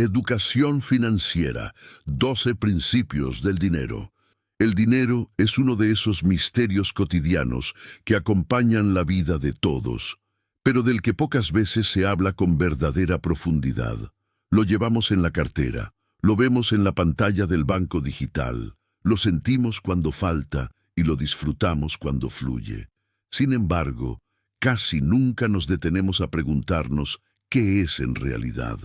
Educación financiera, 12 principios del dinero. El dinero es uno de esos misterios cotidianos que acompañan la vida de todos, pero del que pocas veces se habla con verdadera profundidad. Lo llevamos en la cartera, lo vemos en la pantalla del banco digital, lo sentimos cuando falta y lo disfrutamos cuando fluye. Sin embargo, casi nunca nos detenemos a preguntarnos qué es en realidad.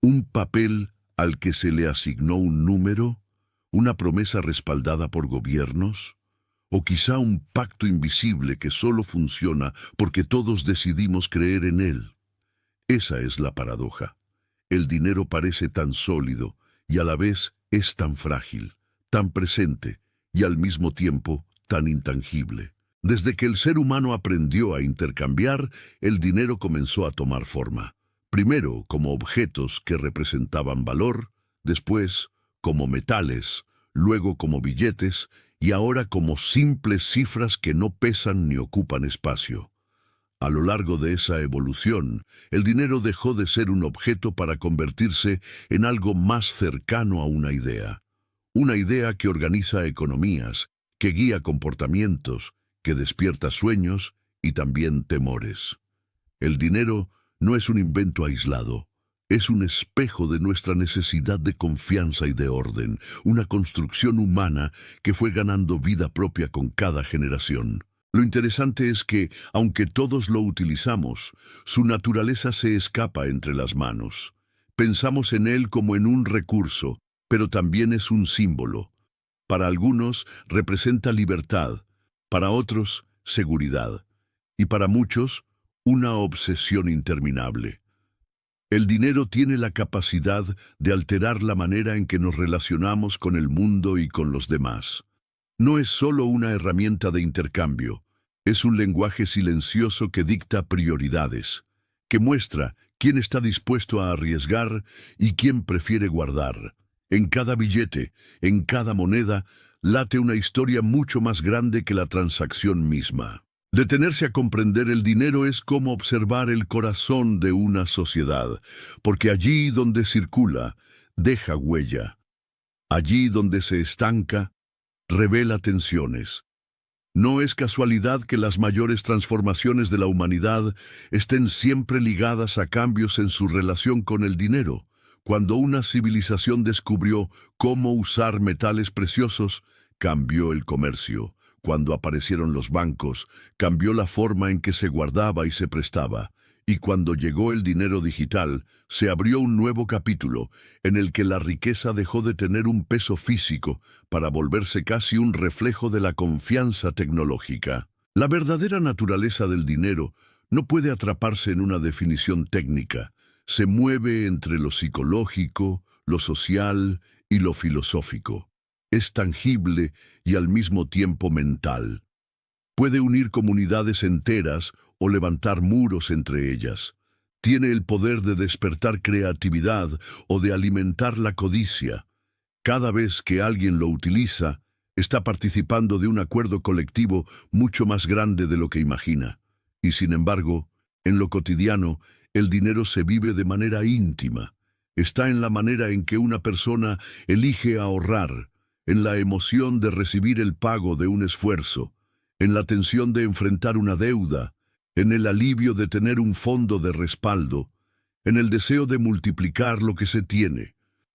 ¿Un papel al que se le asignó un número? ¿Una promesa respaldada por gobiernos? ¿O quizá un pacto invisible que solo funciona porque todos decidimos creer en él? Esa es la paradoja. El dinero parece tan sólido y a la vez es tan frágil, tan presente y al mismo tiempo tan intangible. Desde que el ser humano aprendió a intercambiar, el dinero comenzó a tomar forma. Primero como objetos que representaban valor, después como metales, luego como billetes y ahora como simples cifras que no pesan ni ocupan espacio. A lo largo de esa evolución, el dinero dejó de ser un objeto para convertirse en algo más cercano a una idea que organiza economías, que guía comportamientos, que despierta sueños y también temores. El dinero no es un invento aislado, es un espejo de nuestra necesidad de confianza y de orden, una construcción humana que fue ganando vida propia con cada generación. Lo interesante es que, aunque todos lo utilizamos, su naturaleza se escapa entre las manos. Pensamos en él como en un recurso, pero también es un símbolo. Para algunos representa libertad, para otros seguridad, y para muchos una obsesión interminable. El dinero tiene la capacidad de alterar la manera en que nos relacionamos con el mundo y con los demás. No es solo una herramienta de intercambio, es un lenguaje silencioso que dicta prioridades, que muestra quién está dispuesto a arriesgar y quién prefiere guardar. En cada billete, en cada moneda, late una historia mucho más grande que la transacción misma. Detenerse a comprender el dinero es como observar el corazón de una sociedad, porque allí donde circula, deja huella. Allí donde se estanca, revela tensiones. No es casualidad que las mayores transformaciones de la humanidad estén siempre ligadas a cambios en su relación con el dinero. Cuando una civilización descubrió cómo usar metales preciosos, cambió el comercio. Cuando aparecieron los bancos, cambió la forma en que se guardaba y se prestaba. Y cuando llegó el dinero digital, se abrió un nuevo capítulo en el que la riqueza dejó de tener un peso físico para volverse casi un reflejo de la confianza tecnológica. La verdadera naturaleza del dinero no puede atraparse en una definición técnica. Se mueve entre lo psicológico, lo social y lo filosófico. Es tangible y al mismo tiempo mental. Puede unir comunidades enteras o levantar muros entre ellas. Tiene el poder de despertar creatividad o de alimentar la codicia. Cada vez que alguien lo utiliza, está participando de un acuerdo colectivo mucho más grande de lo que imagina. Y sin embargo, en lo cotidiano, el dinero se vive de manera íntima. Está en la manera en que una persona elige ahorrar, en la emoción de recibir el pago de un esfuerzo, en la tensión de enfrentar una deuda, en el alivio de tener un fondo de respaldo, en el deseo de multiplicar lo que se tiene.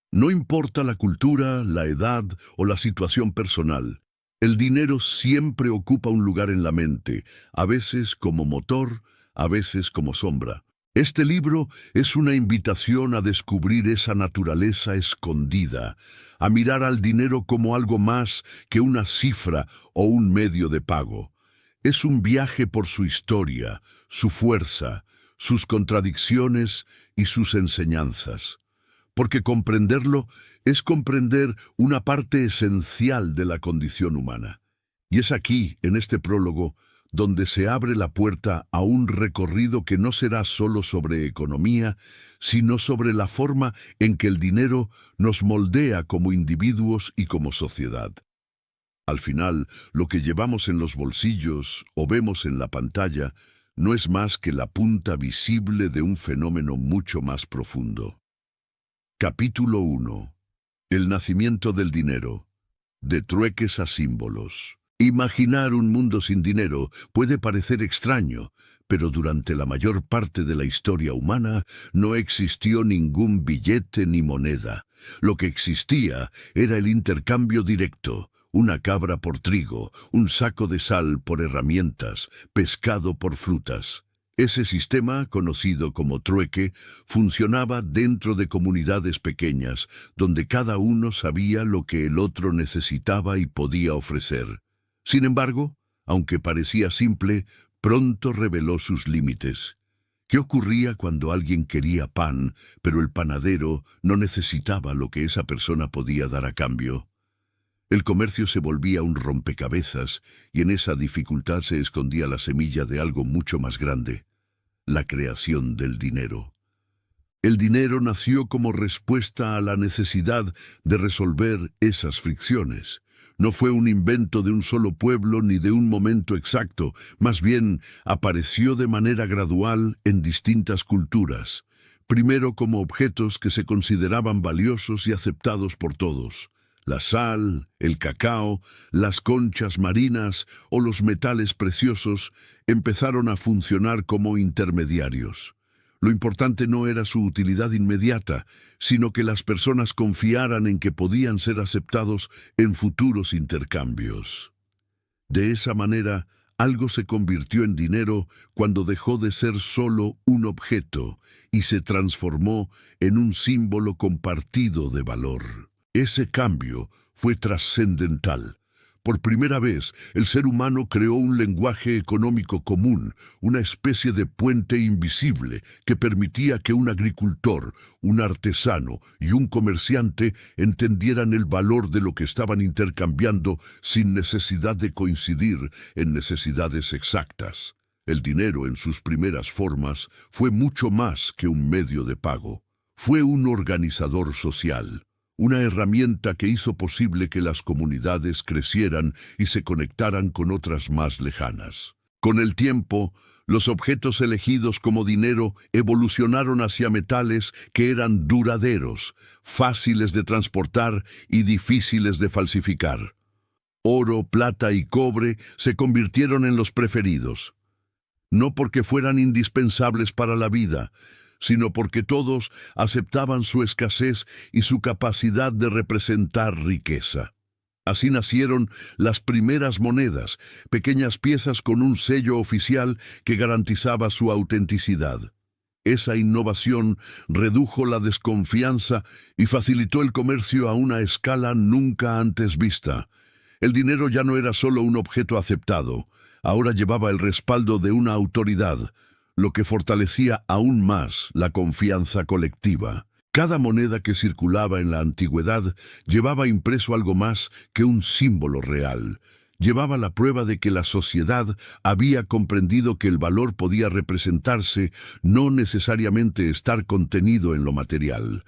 No importa la cultura, la edad o la situación personal, el dinero siempre ocupa un lugar en la mente, a veces como motor, a veces como sombra. Este libro es una invitación a descubrir esa naturaleza escondida, a mirar al dinero como algo más que una cifra o un medio de pago. Es un viaje por su historia, su fuerza, sus contradicciones y sus enseñanzas. Porque comprenderlo es comprender una parte esencial de la condición humana. Y es aquí, en este prólogo, donde se abre la puerta a un recorrido que no será solo sobre economía, sino sobre la forma en que el dinero nos moldea como individuos y como sociedad. Al final, lo que llevamos en los bolsillos o vemos en la pantalla no es más que la punta visible de un fenómeno mucho más profundo. Capítulo 1. El nacimiento del dinero. De trueques a símbolos. Imaginar un mundo sin dinero puede parecer extraño, pero durante la mayor parte de la historia humana no existió ningún billete ni moneda. Lo que existía era el intercambio directo, una cabra por trigo, un saco de sal por herramientas, pescado por frutas. Ese sistema, conocido como trueque, funcionaba dentro de comunidades pequeñas, donde cada uno sabía lo que el otro necesitaba y podía ofrecer. Sin embargo, aunque parecía simple, pronto reveló sus límites. ¿Qué ocurría cuando alguien quería pan, pero el panadero no necesitaba lo que esa persona podía dar a cambio? El comercio se volvía un rompecabezas, y en esa dificultad se escondía la semilla de algo mucho más grande: la creación del dinero. El dinero nació como respuesta a la necesidad de resolver esas fricciones. No fue un invento de un solo pueblo ni de un momento exacto, más bien apareció de manera gradual en distintas culturas, primero como objetos que se consideraban valiosos y aceptados por todos. La sal, el cacao, las conchas marinas o los metales preciosos empezaron a funcionar como intermediarios. Lo importante no era su utilidad inmediata, sino que las personas confiaran en que podían ser aceptados en futuros intercambios. De esa manera, algo se convirtió en dinero cuando dejó de ser solo un objeto y se transformó en un símbolo compartido de valor. Ese cambio fue trascendental. Por primera vez, el ser humano creó un lenguaje económico común, una especie de puente invisible que permitía que un agricultor, un artesano y un comerciante entendieran el valor de lo que estaban intercambiando sin necesidad de coincidir en necesidades exactas. El dinero, en sus primeras formas, fue mucho más que un medio de pago. Fue un organizador social. Una herramienta que hizo posible que las comunidades crecieran y se conectaran con otras más lejanas. Con el tiempo, los objetos elegidos como dinero evolucionaron hacia metales que eran duraderos, fáciles de transportar y difíciles de falsificar. Oro, plata y cobre se convirtieron en los preferidos, no porque fueran indispensables para la vida, sino porque todos aceptaban su escasez y su capacidad de representar riqueza. Así nacieron las primeras monedas, pequeñas piezas con un sello oficial que garantizaba su autenticidad. Esa innovación redujo la desconfianza y facilitó el comercio a una escala nunca antes vista. El dinero ya no era solo un objeto aceptado, ahora llevaba el respaldo de una autoridad, lo que fortalecía aún más la confianza colectiva. Cada moneda que circulaba en la antigüedad llevaba impreso algo más que un símbolo real. Llevaba la prueba de que la sociedad había comprendido que el valor podía representarse, no necesariamente estar contenido en lo material.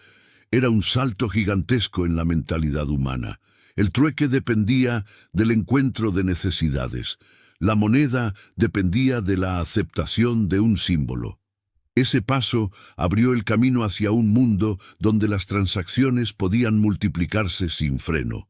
Era un salto gigantesco en la mentalidad humana. El trueque dependía del encuentro de necesidades. La moneda dependía de la aceptación de un símbolo. Ese paso abrió el camino hacia un mundo donde las transacciones podían multiplicarse sin freno,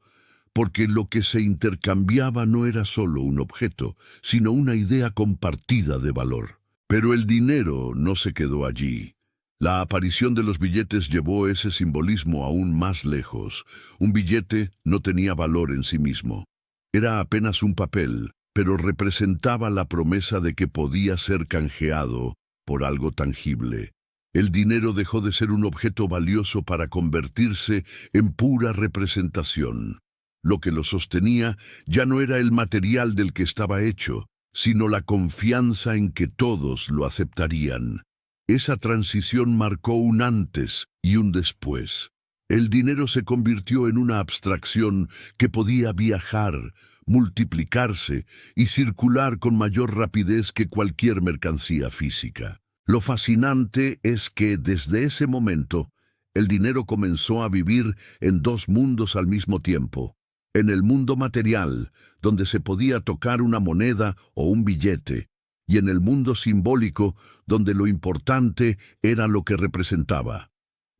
porque lo que se intercambiaba no era solo un objeto, sino una idea compartida de valor. Pero el dinero no se quedó allí. La aparición de los billetes llevó ese simbolismo aún más lejos. Un billete no tenía valor en sí mismo. Era apenas un papel, pero representaba la promesa de que podía ser canjeado por algo tangible. El dinero dejó de ser un objeto valioso para convertirse en pura representación. Lo que lo sostenía ya no era el material del que estaba hecho, sino la confianza en que todos lo aceptarían. Esa transición marcó un antes y un después. El dinero se convirtió en una abstracción que podía viajar, multiplicarse y circular con mayor rapidez que cualquier mercancía física. Lo fascinante es que desde ese momento, el dinero comenzó a vivir en dos mundos al mismo tiempo. En el mundo material, donde se podía tocar una moneda o un billete, y en el mundo simbólico, donde lo importante era lo que representaba.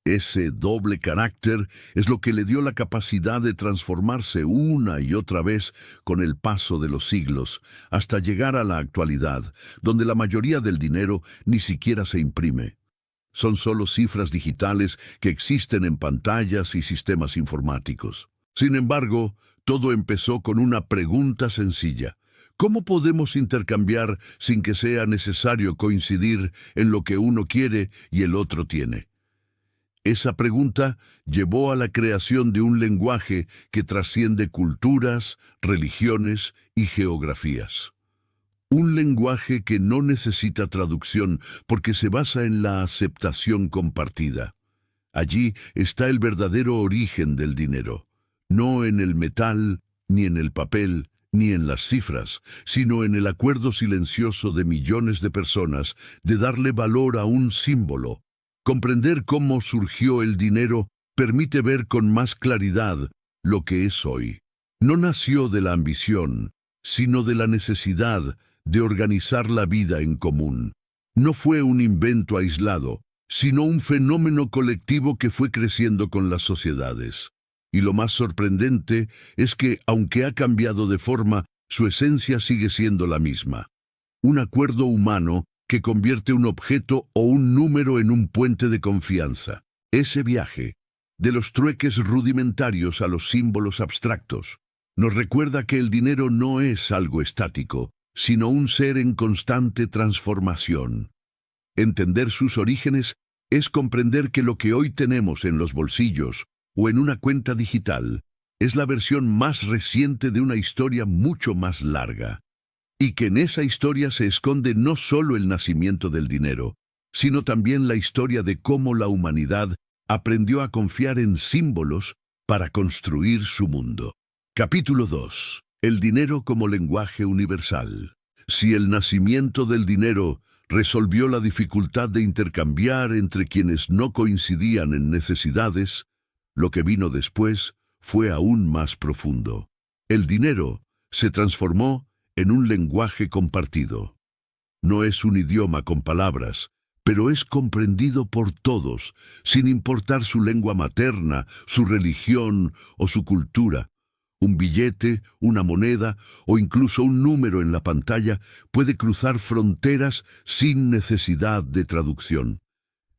Ese doble carácter es lo que le dio la capacidad de transformarse una y otra vez con el paso de los siglos, hasta llegar a la actualidad, donde la mayoría del dinero ni siquiera se imprime. Son solo cifras digitales que existen en pantallas y sistemas informáticos. Sin embargo, todo empezó con una pregunta sencilla. ¿Cómo podemos intercambiar sin que sea necesario coincidir en lo que uno quiere y el otro tiene? Esa pregunta llevó a la creación de un lenguaje que trasciende culturas, religiones y geografías. Un lenguaje que no necesita traducción porque se basa en la aceptación compartida. Allí está el verdadero origen del dinero, no en el metal, ni en el papel, ni en las cifras, sino en el acuerdo silencioso de millones de personas de darle valor a un símbolo. Comprender cómo surgió el dinero permite ver con más claridad lo que es hoy. No nació de la ambición, sino de la necesidad de organizar la vida en común. No fue un invento aislado, sino un fenómeno colectivo que fue creciendo con las sociedades. Y lo más sorprendente es que, aunque ha cambiado de forma, su esencia sigue siendo la misma. Un acuerdo humano que convierte un objeto o un número en un puente de confianza. Ese viaje, de los trueques rudimentarios a los símbolos abstractos, nos recuerda que el dinero no es algo estático, sino un ser en constante transformación. Entender sus orígenes es comprender que lo que hoy tenemos en los bolsillos o en una cuenta digital es la versión más reciente de una historia mucho más larga. Y que en esa historia se esconde no solo el nacimiento del dinero, sino también la historia de cómo la humanidad aprendió a confiar en símbolos para construir su mundo. Capítulo 2. El dinero como lenguaje universal. Si el nacimiento del dinero resolvió la dificultad de intercambiar entre quienes no coincidían en necesidades, lo que vino después fue aún más profundo. El dinero se transformó en un lenguaje compartido. No es un idioma con palabras, pero es comprendido por todos, sin importar su lengua materna, su religión o su cultura. Un billete, una moneda o incluso un número en la pantalla puede cruzar fronteras sin necesidad de traducción.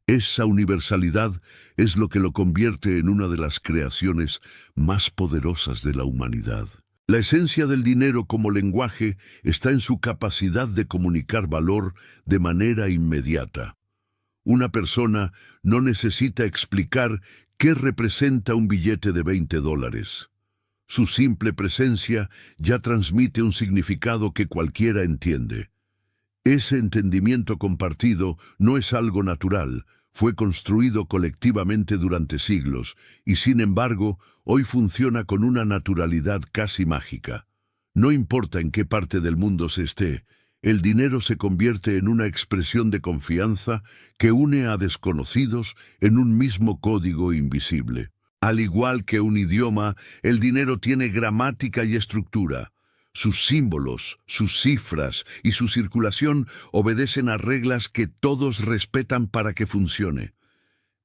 Esa universalidad es lo que lo convierte en una de las creaciones más poderosas de la humanidad. La esencia del dinero como lenguaje está en su capacidad de comunicar valor de manera inmediata. Una persona no necesita explicar qué representa un billete de $20. Su simple presencia ya transmite un significado que cualquiera entiende. Ese entendimiento compartido no es algo natural, fue construido colectivamente durante siglos y, sin embargo, hoy funciona con una naturalidad casi mágica. No importa en qué parte del mundo se esté, el dinero se convierte en una expresión de confianza que une a desconocidos en un mismo código invisible. Al igual que un idioma, el dinero tiene gramática y estructura. Sus símbolos, sus cifras y su circulación obedecen a reglas que todos respetan para que funcione.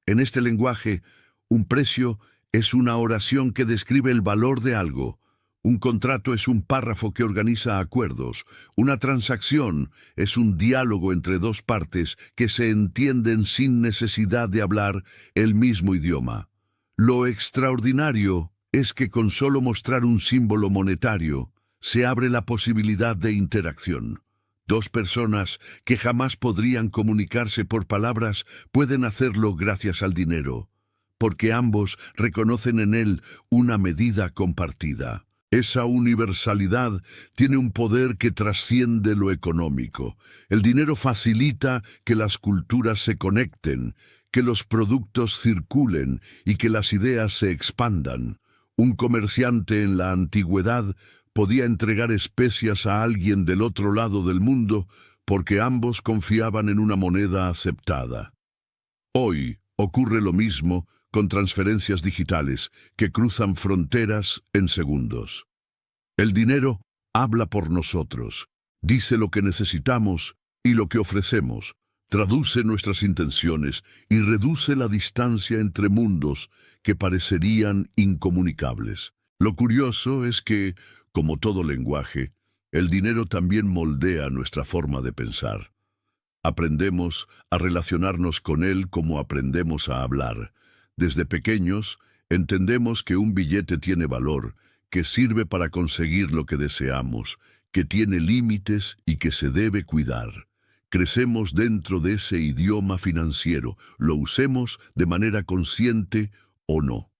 En este lenguaje, un precio es una oración que describe el valor de algo. Un contrato es un párrafo que organiza acuerdos. Una transacción es un diálogo entre dos partes que se entienden sin necesidad de hablar el mismo idioma. Lo extraordinario es que con solo mostrar un símbolo monetario, se abre la posibilidad de interacción. Dos personas que jamás podrían comunicarse por palabras pueden hacerlo gracias al dinero, porque ambos reconocen en él una medida compartida. Esa universalidad tiene un poder que trasciende lo económico. El dinero facilita que las culturas se conecten, que los productos circulen y que las ideas se expandan. Un comerciante en la antigüedad podía entregar especias a alguien del otro lado del mundo porque ambos confiaban en una moneda aceptada. Hoy ocurre lo mismo con transferencias digitales que cruzan fronteras en segundos. El dinero habla por nosotros, dice lo que necesitamos y lo que ofrecemos, traduce nuestras intenciones y reduce la distancia entre mundos que parecerían incomunicables. Lo curioso es que, como todo lenguaje, el dinero también moldea nuestra forma de pensar. Aprendemos a relacionarnos con él como aprendemos a hablar. Desde pequeños, entendemos que un billete tiene valor, que sirve para conseguir lo que deseamos, que tiene límites y que se debe cuidar. Crecemos dentro de ese idioma financiero, lo usemos de manera consciente o no.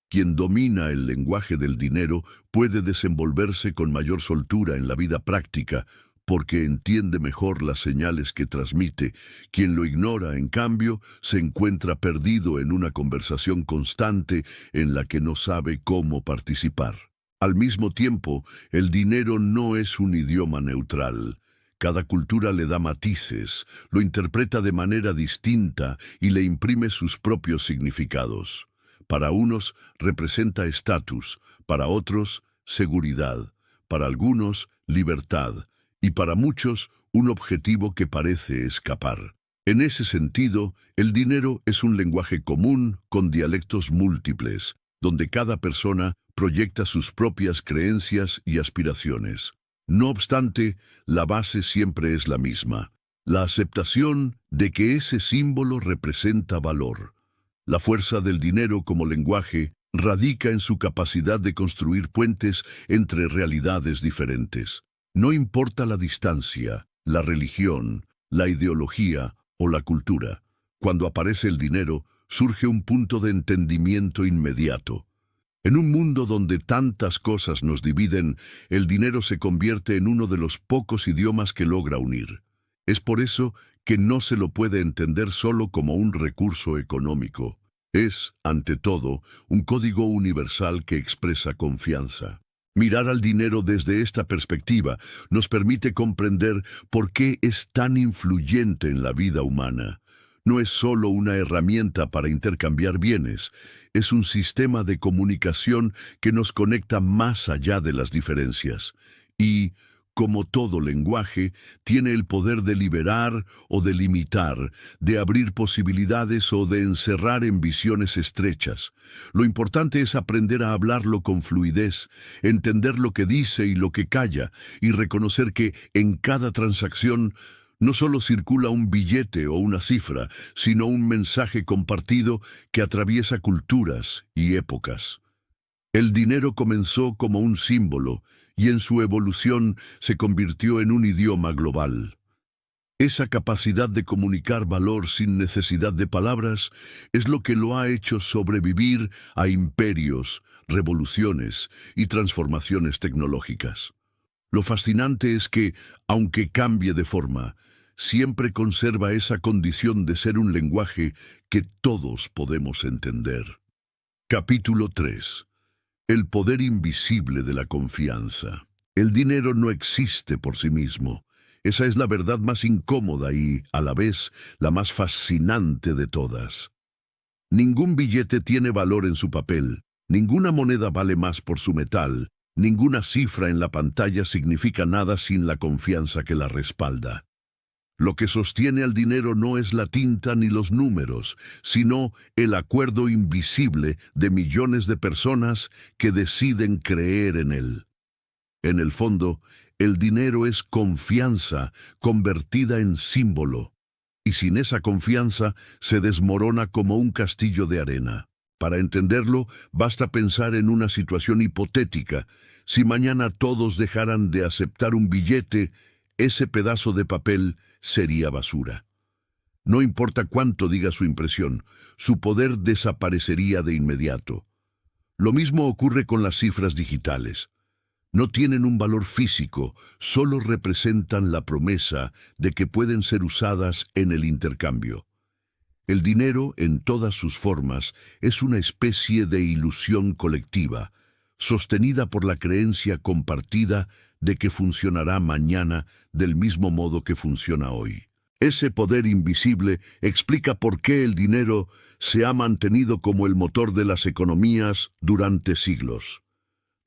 Quien domina el lenguaje del dinero puede desenvolverse con mayor soltura en la vida práctica, porque entiende mejor las señales que transmite. Quien lo ignora, en cambio, se encuentra perdido en una conversación constante en la que no sabe cómo participar. Al mismo tiempo, el dinero no es un idioma neutral. Cada cultura le da matices, lo interpreta de manera distinta y le imprime sus propios significados. Para unos representa estatus, para otros seguridad, para algunos libertad y para muchos un objetivo que parece escapar. En ese sentido, el dinero es un lenguaje común con dialectos múltiples, donde cada persona proyecta sus propias creencias y aspiraciones. No obstante, la base siempre es la misma: la aceptación de que ese símbolo representa valor. La fuerza del dinero como lenguaje radica en su capacidad de construir puentes entre realidades diferentes. No importa la distancia, la religión, la ideología o la cultura. Cuando aparece el dinero, surge un punto de entendimiento inmediato. En un mundo donde tantas cosas nos dividen, el dinero se convierte en uno de los pocos idiomas que logra unir. Es por eso que no se lo puede entender solo como un recurso económico. Es, ante todo, un código universal que expresa confianza. Mirar al dinero desde esta perspectiva nos permite comprender por qué es tan influyente en la vida humana. No es solo una herramienta para intercambiar bienes, es un sistema de comunicación que nos conecta más allá de las diferencias. Y, como todo lenguaje, tiene el poder de liberar o de limitar, de abrir posibilidades o de encerrar en visiones estrechas. Lo importante es aprender a hablarlo con fluidez, entender lo que dice y lo que calla, y reconocer que en cada transacción no solo circula un billete o una cifra, sino un mensaje compartido que atraviesa culturas y épocas. El dinero comenzó como un símbolo y en su evolución se convirtió en un idioma global. Esa capacidad de comunicar valor sin necesidad de palabras es lo que lo ha hecho sobrevivir a imperios, revoluciones y transformaciones tecnológicas. Lo fascinante es que, aunque cambie de forma, siempre conserva esa condición de ser un lenguaje que todos podemos entender. Capítulo 3. El poder invisible de la confianza. El dinero no existe por sí mismo. Esa es la verdad más incómoda y, a la vez, la más fascinante de todas. Ningún billete tiene valor en su papel, ninguna moneda vale más por su metal, ninguna cifra en la pantalla significa nada sin la confianza que la respalda. Lo que sostiene al dinero no es la tinta ni los números, sino el acuerdo invisible de millones de personas que deciden creer en él. En el fondo, el dinero es confianza convertida en símbolo, y sin esa confianza se desmorona como un castillo de arena. Para entenderlo, basta pensar en una situación hipotética. Si mañana todos dejaran de aceptar un billete, ese pedazo de papel sería basura. No importa cuánto diga su impresión, su poder desaparecería de inmediato. Lo mismo ocurre con las cifras digitales. No tienen un valor físico, solo representan la promesa de que pueden ser usadas en el intercambio. El dinero, en todas sus formas, es una especie de ilusión colectiva, sostenida por la creencia compartida de que funcionará mañana del mismo modo que funciona hoy. Ese poder invisible explica por qué el dinero se ha mantenido como el motor de las economías durante siglos.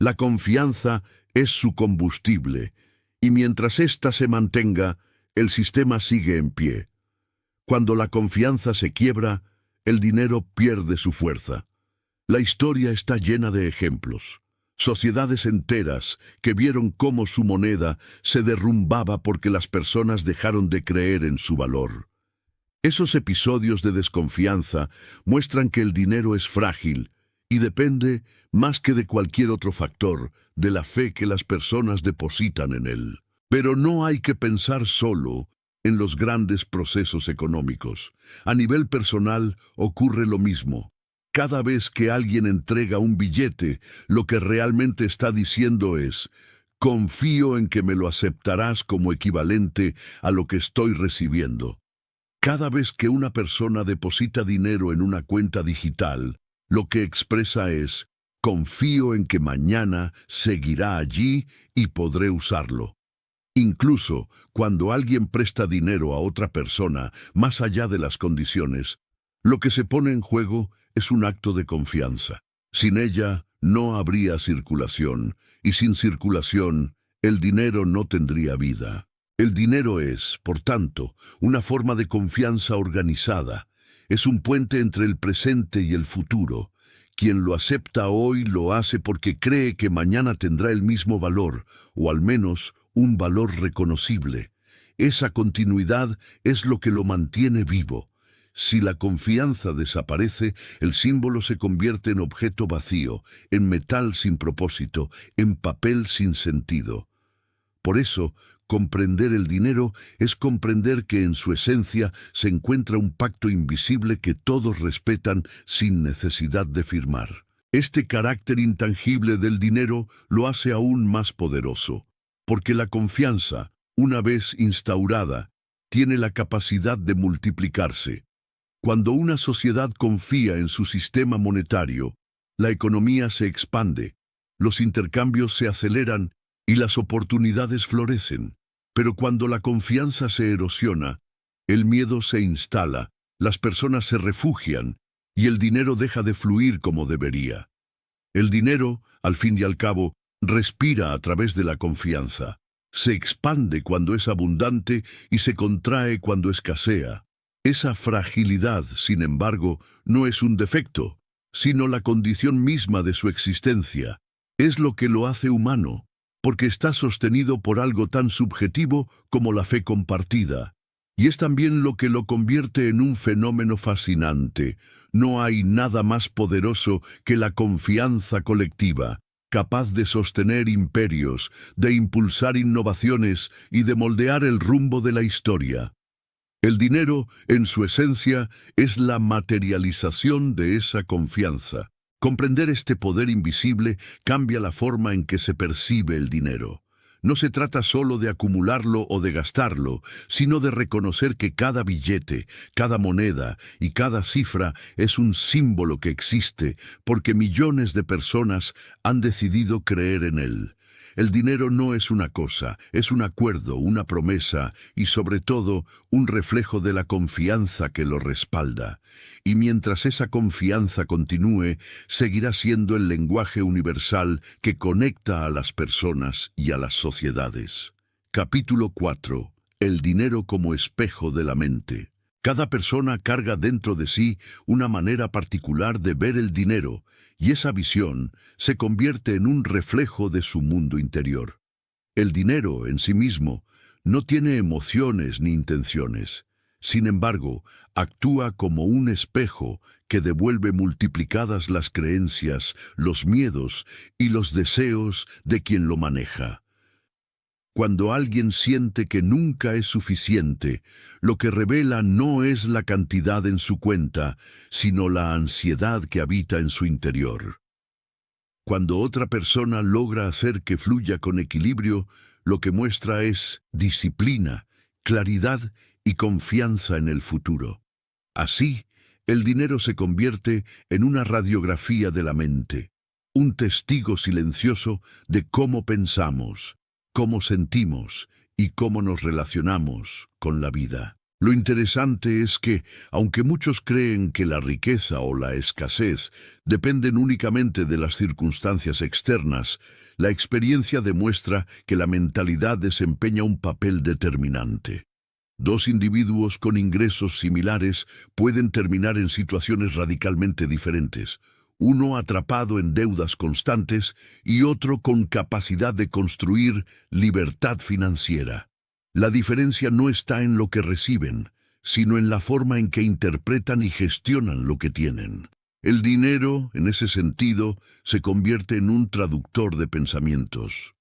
La confianza es su combustible, y mientras ésta se mantenga, el sistema sigue en pie. Cuando la confianza se quiebra, el dinero pierde su fuerza. La historia está llena de ejemplos. Sociedades enteras que vieron cómo su moneda se derrumbaba porque las personas dejaron de creer en su valor. Esos episodios de desconfianza muestran que el dinero es frágil y depende, más que de cualquier otro factor, de la fe que las personas depositan en él. Pero no hay que pensar solo en los grandes procesos económicos. A nivel personal ocurre lo mismo. Cada vez que alguien entrega un billete, lo que realmente está diciendo es: confío en que me lo aceptarás como equivalente a lo que estoy recibiendo. Cada vez que una persona deposita dinero en una cuenta digital, lo que expresa es: confío en que mañana seguirá allí y podré usarlo. Incluso cuando alguien presta dinero a otra persona, más allá de las condiciones, lo que se pone en juego es un acto de confianza. Sin ella no habría circulación, y sin circulación el dinero no tendría vida. El dinero es, por tanto, una forma de confianza organizada. Es un puente entre el presente y el futuro. Quien lo acepta hoy lo hace porque cree que mañana tendrá el mismo valor, o al menos un valor reconocible. Esa continuidad es lo que lo mantiene vivo. Si la confianza desaparece, el símbolo se convierte en objeto vacío, en metal sin propósito, en papel sin sentido. Por eso, comprender el dinero es comprender que en su esencia se encuentra un pacto invisible que todos respetan sin necesidad de firmar. Este carácter intangible del dinero lo hace aún más poderoso, porque la confianza, una vez instaurada, tiene la capacidad de multiplicarse. Cuando una sociedad confía en su sistema monetario, la economía se expande, los intercambios se aceleran y las oportunidades florecen. Pero cuando la confianza se erosiona, el miedo se instala, las personas se refugian y el dinero deja de fluir como debería. El dinero, al fin y al cabo, respira a través de la confianza. Se expande cuando es abundante y se contrae cuando escasea. Esa fragilidad, sin embargo, no es un defecto, sino la condición misma de su existencia. Es lo que lo hace humano, porque está sostenido por algo tan subjetivo como la fe compartida. Y es también lo que lo convierte en un fenómeno fascinante. No hay nada más poderoso que la confianza colectiva, capaz de sostener imperios, de impulsar innovaciones y de moldear el rumbo de la historia. El dinero, en su esencia, es la materialización de esa confianza. Comprender este poder invisible cambia la forma en que se percibe el dinero. No se trata solo de acumularlo o de gastarlo, sino de reconocer que cada billete, cada moneda y cada cifra es un símbolo que existe porque millones de personas han decidido creer en él. El dinero no es una cosa, es un acuerdo, una promesa y sobre todo un reflejo de la confianza que lo respalda. Y mientras esa confianza continúe, seguirá siendo el lenguaje universal que conecta a las personas y a las sociedades. Capítulo 4. El dinero como espejo de la mente. Cada persona carga dentro de sí una manera particular de ver el dinero, y esa visión se convierte en un reflejo de su mundo interior. El dinero, en sí mismo, no tiene emociones ni intenciones. Sin embargo, actúa como un espejo que devuelve multiplicadas las creencias, los miedos y los deseos de quien lo maneja. Cuando alguien siente que nunca es suficiente, lo que revela no es la cantidad en su cuenta, sino la ansiedad que habita en su interior. Cuando otra persona logra hacer que fluya con equilibrio, lo que muestra es disciplina, claridad y confianza en el futuro. Así, el dinero se convierte en una radiografía de la mente, un testigo silencioso de cómo pensamos, cómo sentimos y cómo nos relacionamos con la vida. Lo interesante es que, aunque muchos creen que la riqueza o la escasez dependen únicamente de las circunstancias externas, la experiencia demuestra que la mentalidad desempeña un papel determinante. Dos individuos con ingresos similares pueden terminar en situaciones radicalmente diferentes, uno atrapado en deudas constantes y otro con capacidad de construir libertad financiera. La diferencia no está en lo que reciben, sino en la forma en que interpretan y gestionan lo que tienen. El dinero, en ese sentido, se convierte en un traductor de pensamientos.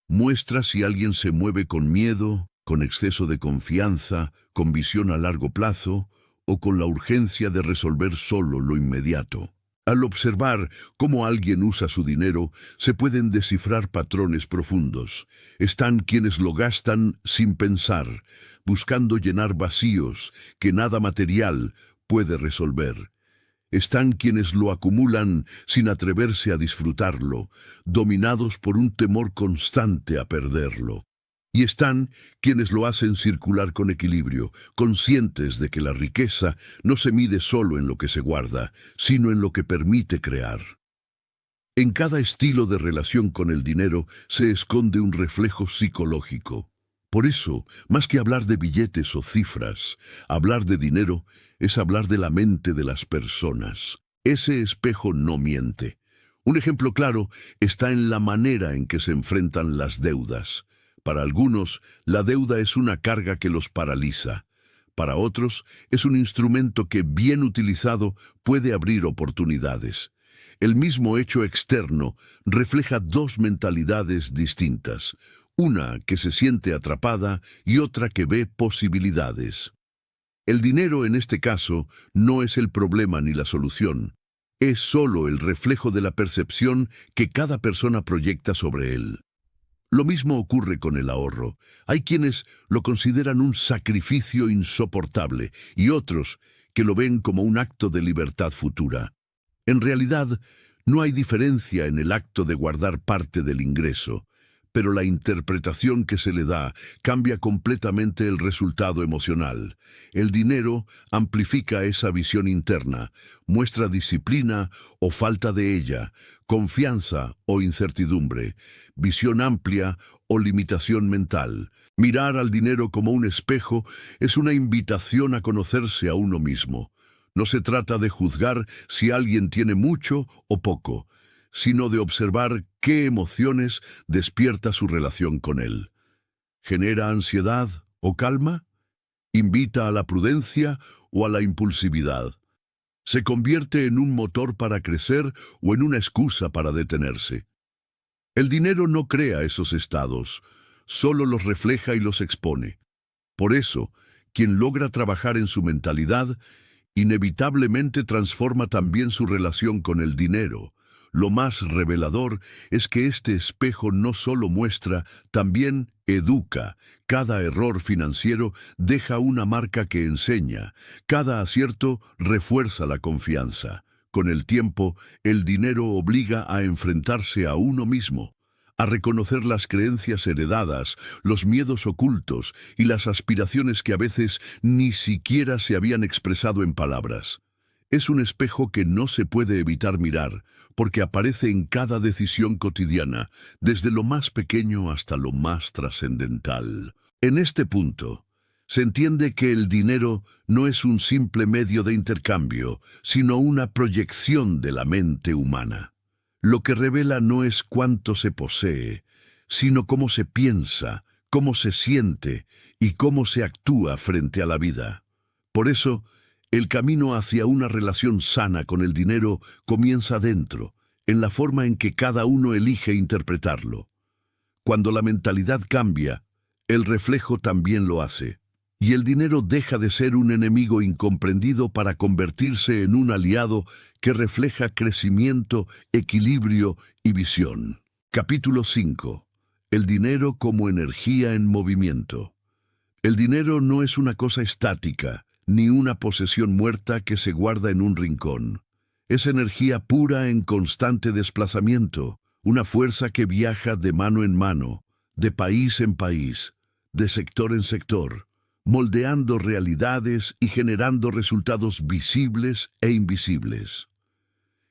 Muestra si alguien se mueve con miedo, con exceso de confianza, con visión a largo plazo o con la urgencia de resolver solo lo inmediato. Al observar cómo alguien usa su dinero, se pueden descifrar patrones profundos. Están quienes lo gastan sin pensar, buscando llenar vacíos que nada material puede resolver. Están quienes lo acumulan sin atreverse a disfrutarlo, dominados por un temor constante a perderlo. Y están quienes lo hacen circular con equilibrio, conscientes de que la riqueza no se mide solo en lo que se guarda, sino en lo que permite crear. En cada estilo de relación con el dinero se esconde un reflejo psicológico. Por eso, más que hablar de billetes o cifras, hablar de dinero es hablar de la mente de las personas. Ese espejo no miente. Un ejemplo claro está en la manera en que se enfrentan las deudas. Para algunos, la deuda es una carga que los paraliza. Para otros, es un instrumento que, bien utilizado, puede abrir oportunidades. El mismo hecho externo refleja dos mentalidades distintas, una que se siente atrapada y otra que ve posibilidades. El dinero, en este caso, no es el problema ni la solución, es solo el reflejo de la percepción que cada persona proyecta sobre él. Lo mismo ocurre con el ahorro. Hay quienes lo consideran un sacrificio insoportable y otros que lo ven como un acto de libertad futura. En realidad, no hay diferencia en el acto de guardar parte del ingreso, pero la interpretación que se le da cambia completamente el resultado emocional. El dinero amplifica esa visión interna, muestra disciplina o falta de ella, confianza o incertidumbre, visión amplia o limitación mental. Mirar al dinero como un espejo es una invitación a conocerse a uno mismo. No se trata de juzgar si alguien tiene mucho o poco, sino de observar qué emociones despierta su relación con él. ¿Genera ansiedad o calma? ¿Invita a la prudencia o a la impulsividad? ¿Se convierte en un motor para crecer o en una excusa para detenerse? El dinero no crea esos estados, solo los refleja y los expone. Por eso, quien logra trabajar en su mentalidad, inevitablemente transforma también su relación con el dinero. Lo más revelador es que este espejo no solo muestra, también educa. Cada error financiero deja una marca que enseña. Cada acierto refuerza la confianza. Con el tiempo, el dinero obliga a enfrentarse a uno mismo, a reconocer las creencias heredadas, los miedos ocultos y las aspiraciones que a veces ni siquiera se habían expresado en palabras. Es un espejo que no se puede evitar mirar, porque aparece en cada decisión cotidiana, desde lo más pequeño hasta lo más trascendental. En este punto, se entiende que el dinero no es un simple medio de intercambio, sino una proyección de la mente humana. Lo que revela no es cuánto se posee, sino cómo se piensa, cómo se siente y cómo se actúa frente a la vida. Por eso, el camino hacia una relación sana con el dinero comienza dentro, en la forma en que cada uno elige interpretarlo. Cuando la mentalidad cambia, el reflejo también lo hace, y el dinero deja de ser un enemigo incomprendido para convertirse en un aliado que refleja crecimiento, equilibrio y visión. Capítulo 5. El dinero como energía en movimiento. El dinero no es una cosa estática, ni una posesión muerta que se guarda en un rincón. Es energía pura en constante desplazamiento, una fuerza que viaja de mano en mano, de país en país, de sector en sector, moldeando realidades y generando resultados visibles e invisibles.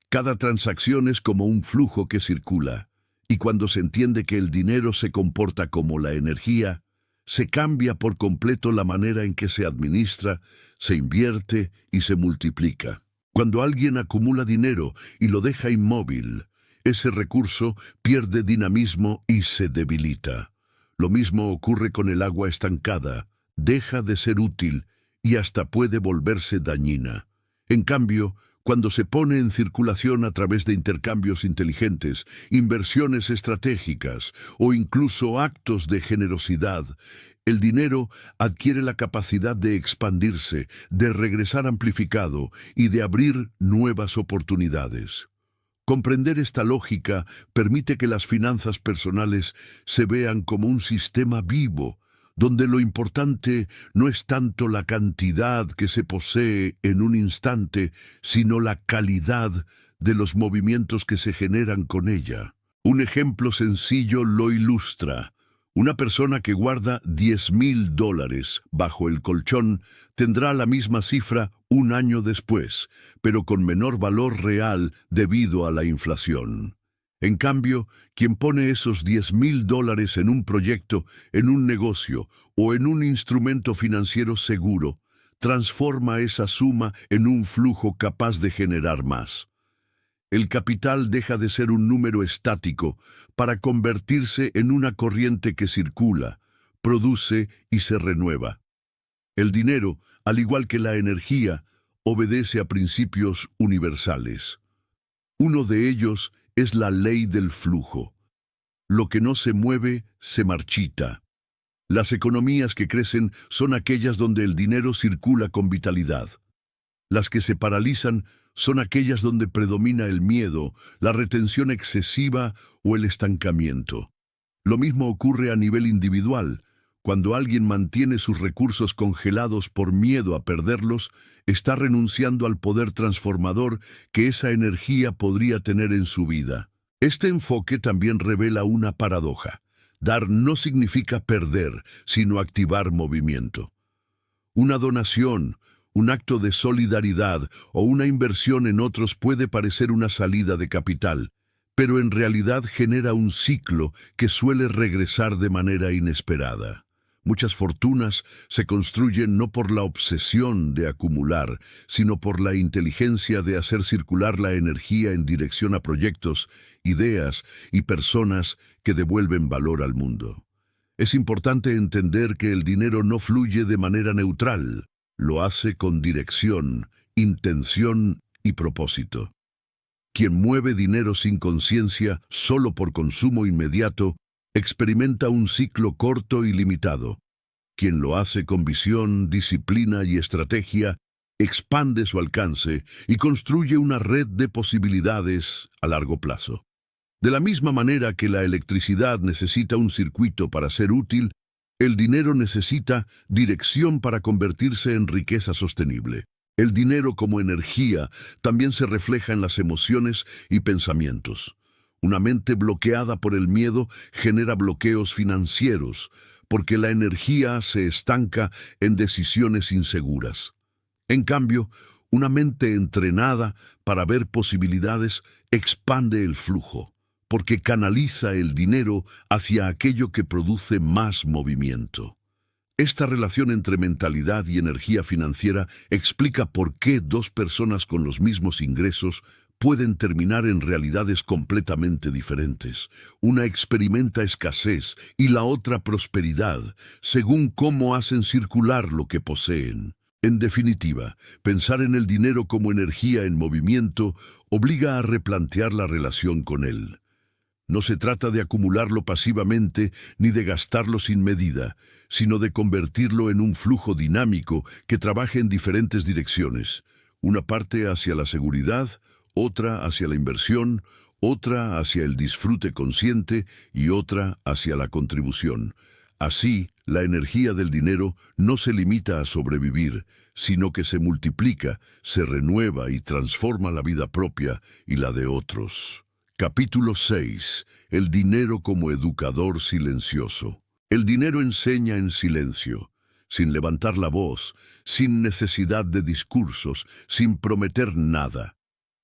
Cada transacción es como un flujo que circula, y cuando se entiende que el dinero se comporta como la energía, se cambia por completo la manera en que se administra, se invierte y se multiplica. Cuando alguien acumula dinero y lo deja inmóvil, ese recurso pierde dinamismo y se debilita. Lo mismo ocurre con el agua estancada, deja de ser útil y hasta puede volverse dañina. En cambio, cuando se pone en circulación a través de intercambios inteligentes, inversiones estratégicas o incluso actos de generosidad, el dinero adquiere la capacidad de expandirse, de regresar amplificado y de abrir nuevas oportunidades. Comprender esta lógica permite que las finanzas personales se vean como un sistema vivo, donde lo importante no es tanto la cantidad que se posee en un instante, sino la calidad de los movimientos que se generan con ella. Un ejemplo sencillo lo ilustra. Una persona que guarda $10,000 bajo el colchón tendrá la misma cifra un año después, pero con menor valor real debido a la inflación. En cambio, quien pone esos $10,000 en un proyecto, en un negocio o en un instrumento financiero seguro, transforma esa suma en un flujo capaz de generar más. El capital deja de ser un número estático para convertirse en una corriente que circula, produce y se renueva. El dinero, al igual que la energía, obedece a principios universales. Uno de ellos es la ley del flujo. Lo que no se mueve, se marchita. Las economías que crecen son aquellas donde el dinero circula con vitalidad. Las que se paralizan son aquellas donde predomina el miedo, la retención excesiva o el estancamiento. Lo mismo ocurre a nivel individual. Cuando alguien mantiene sus recursos congelados por miedo a perderlos, está renunciando al poder transformador que esa energía podría tener en su vida. Este enfoque también revela una paradoja. Dar no significa perder, sino activar movimiento. Una donación, un acto de solidaridad o una inversión en otros puede parecer una salida de capital, pero en realidad genera un ciclo que suele regresar de manera inesperada. Muchas fortunas se construyen no por la obsesión de acumular, sino por la inteligencia de hacer circular la energía en dirección a proyectos, ideas y personas que devuelven valor al mundo. Es importante entender que el dinero no fluye de manera neutral, lo hace con dirección, intención y propósito. Quien mueve dinero sin conciencia, solo por consumo inmediato, experimenta un ciclo corto y limitado. Quien lo hace con visión, disciplina y estrategia, expande su alcance y construye una red de posibilidades a largo plazo. De la misma manera que la electricidad necesita un circuito para ser útil, el dinero necesita dirección para convertirse en riqueza sostenible. El dinero como energía también se refleja en las emociones y pensamientos. Una mente bloqueada por el miedo genera bloqueos financieros, porque la energía se estanca en decisiones inseguras. En cambio, una mente entrenada para ver posibilidades expande el flujo, porque canaliza el dinero hacia aquello que produce más movimiento. Esta relación entre mentalidad y energía financiera explica por qué dos personas con los mismos ingresos pueden terminar en realidades completamente diferentes. Una experimenta escasez y la otra prosperidad, según cómo hacen circular lo que poseen. En definitiva, pensar en el dinero como energía en movimiento obliga a replantear la relación con él. No se trata de acumularlo pasivamente ni de gastarlo sin medida, sino de convertirlo en un flujo dinámico que trabaje en diferentes direcciones. Una parte hacia la seguridad, otra hacia la inversión, otra hacia el disfrute consciente y otra hacia la contribución. Así, la energía del dinero no se limita a sobrevivir, sino que se multiplica, se renueva y transforma la vida propia y la de otros. Capítulo 6. El dinero como educador silencioso. El dinero enseña en silencio, sin levantar la voz, sin necesidad de discursos, sin prometer nada.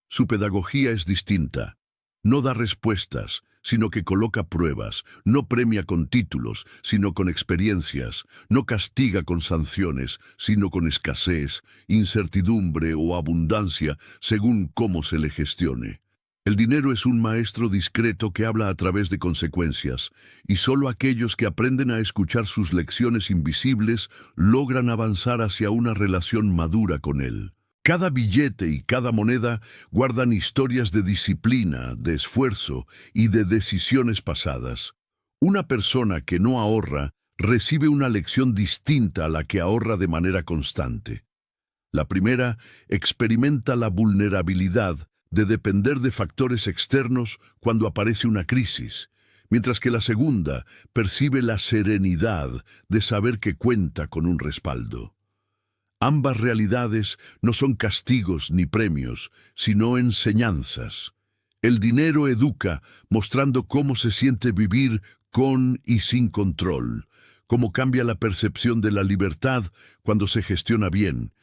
Su pedagogía es distinta. No da respuestas, sino que coloca pruebas. No premia con títulos, sino con experiencias. No castiga con sanciones, sino con escasez, incertidumbre o abundancia, según cómo se le gestione. El dinero es un maestro discreto que habla a través de consecuencias, y solo aquellos que aprenden a escuchar sus lecciones invisibles logran avanzar hacia una relación madura con él. Cada billete y cada moneda guardan historias de disciplina, de esfuerzo y de decisiones pasadas. Una persona que no ahorra recibe una lección distinta a la que ahorra de manera constante. La primera experimenta la vulnerabilidad de depender de factores externos cuando aparece una crisis, mientras que la segunda percibe la serenidad de saber que cuenta con un respaldo. Ambas realidades no son castigos ni premios, sino enseñanzas. El dinero educa, mostrando cómo se siente vivir con y sin control, cómo cambia la percepción de la libertad cuando se gestiona bien,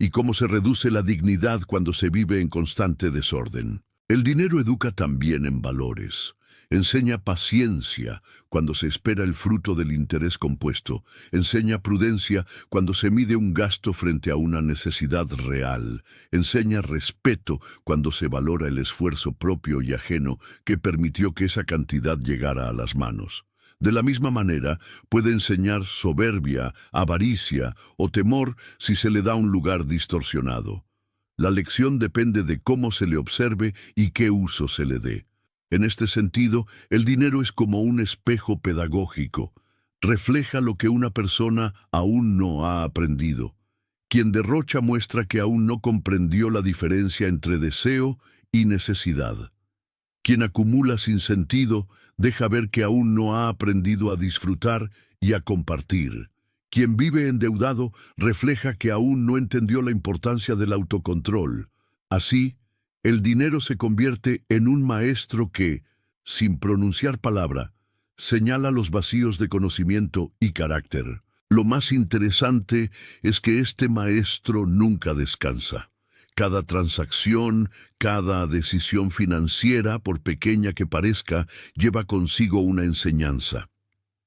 y cómo se reduce la dignidad cuando se vive en constante desorden. El dinero educa también en valores. Enseña paciencia cuando se espera el fruto del interés compuesto. Enseña prudencia cuando se mide un gasto frente a una necesidad real. Enseña respeto cuando se valora el esfuerzo propio y ajeno que permitió que esa cantidad llegara a las manos. De la misma manera, puede enseñar soberbia, avaricia o temor si se le da un lugar distorsionado. La lección depende de cómo se le observe y qué uso se le dé. En este sentido, el dinero es como un espejo pedagógico. Refleja lo que una persona aún no ha aprendido. Quien derrocha muestra que aún no comprendió la diferencia entre deseo y necesidad. Quien acumula sin sentido deja ver que aún no ha aprendido a disfrutar y a compartir. Quien vive endeudado refleja que aún no entendió la importancia del autocontrol. Así, el dinero se convierte en un maestro que, sin pronunciar palabra, señala los vacíos de conocimiento y carácter. Lo más interesante es que este maestro nunca descansa. Cada transacción, cada decisión financiera, por pequeña que parezca, lleva consigo una enseñanza.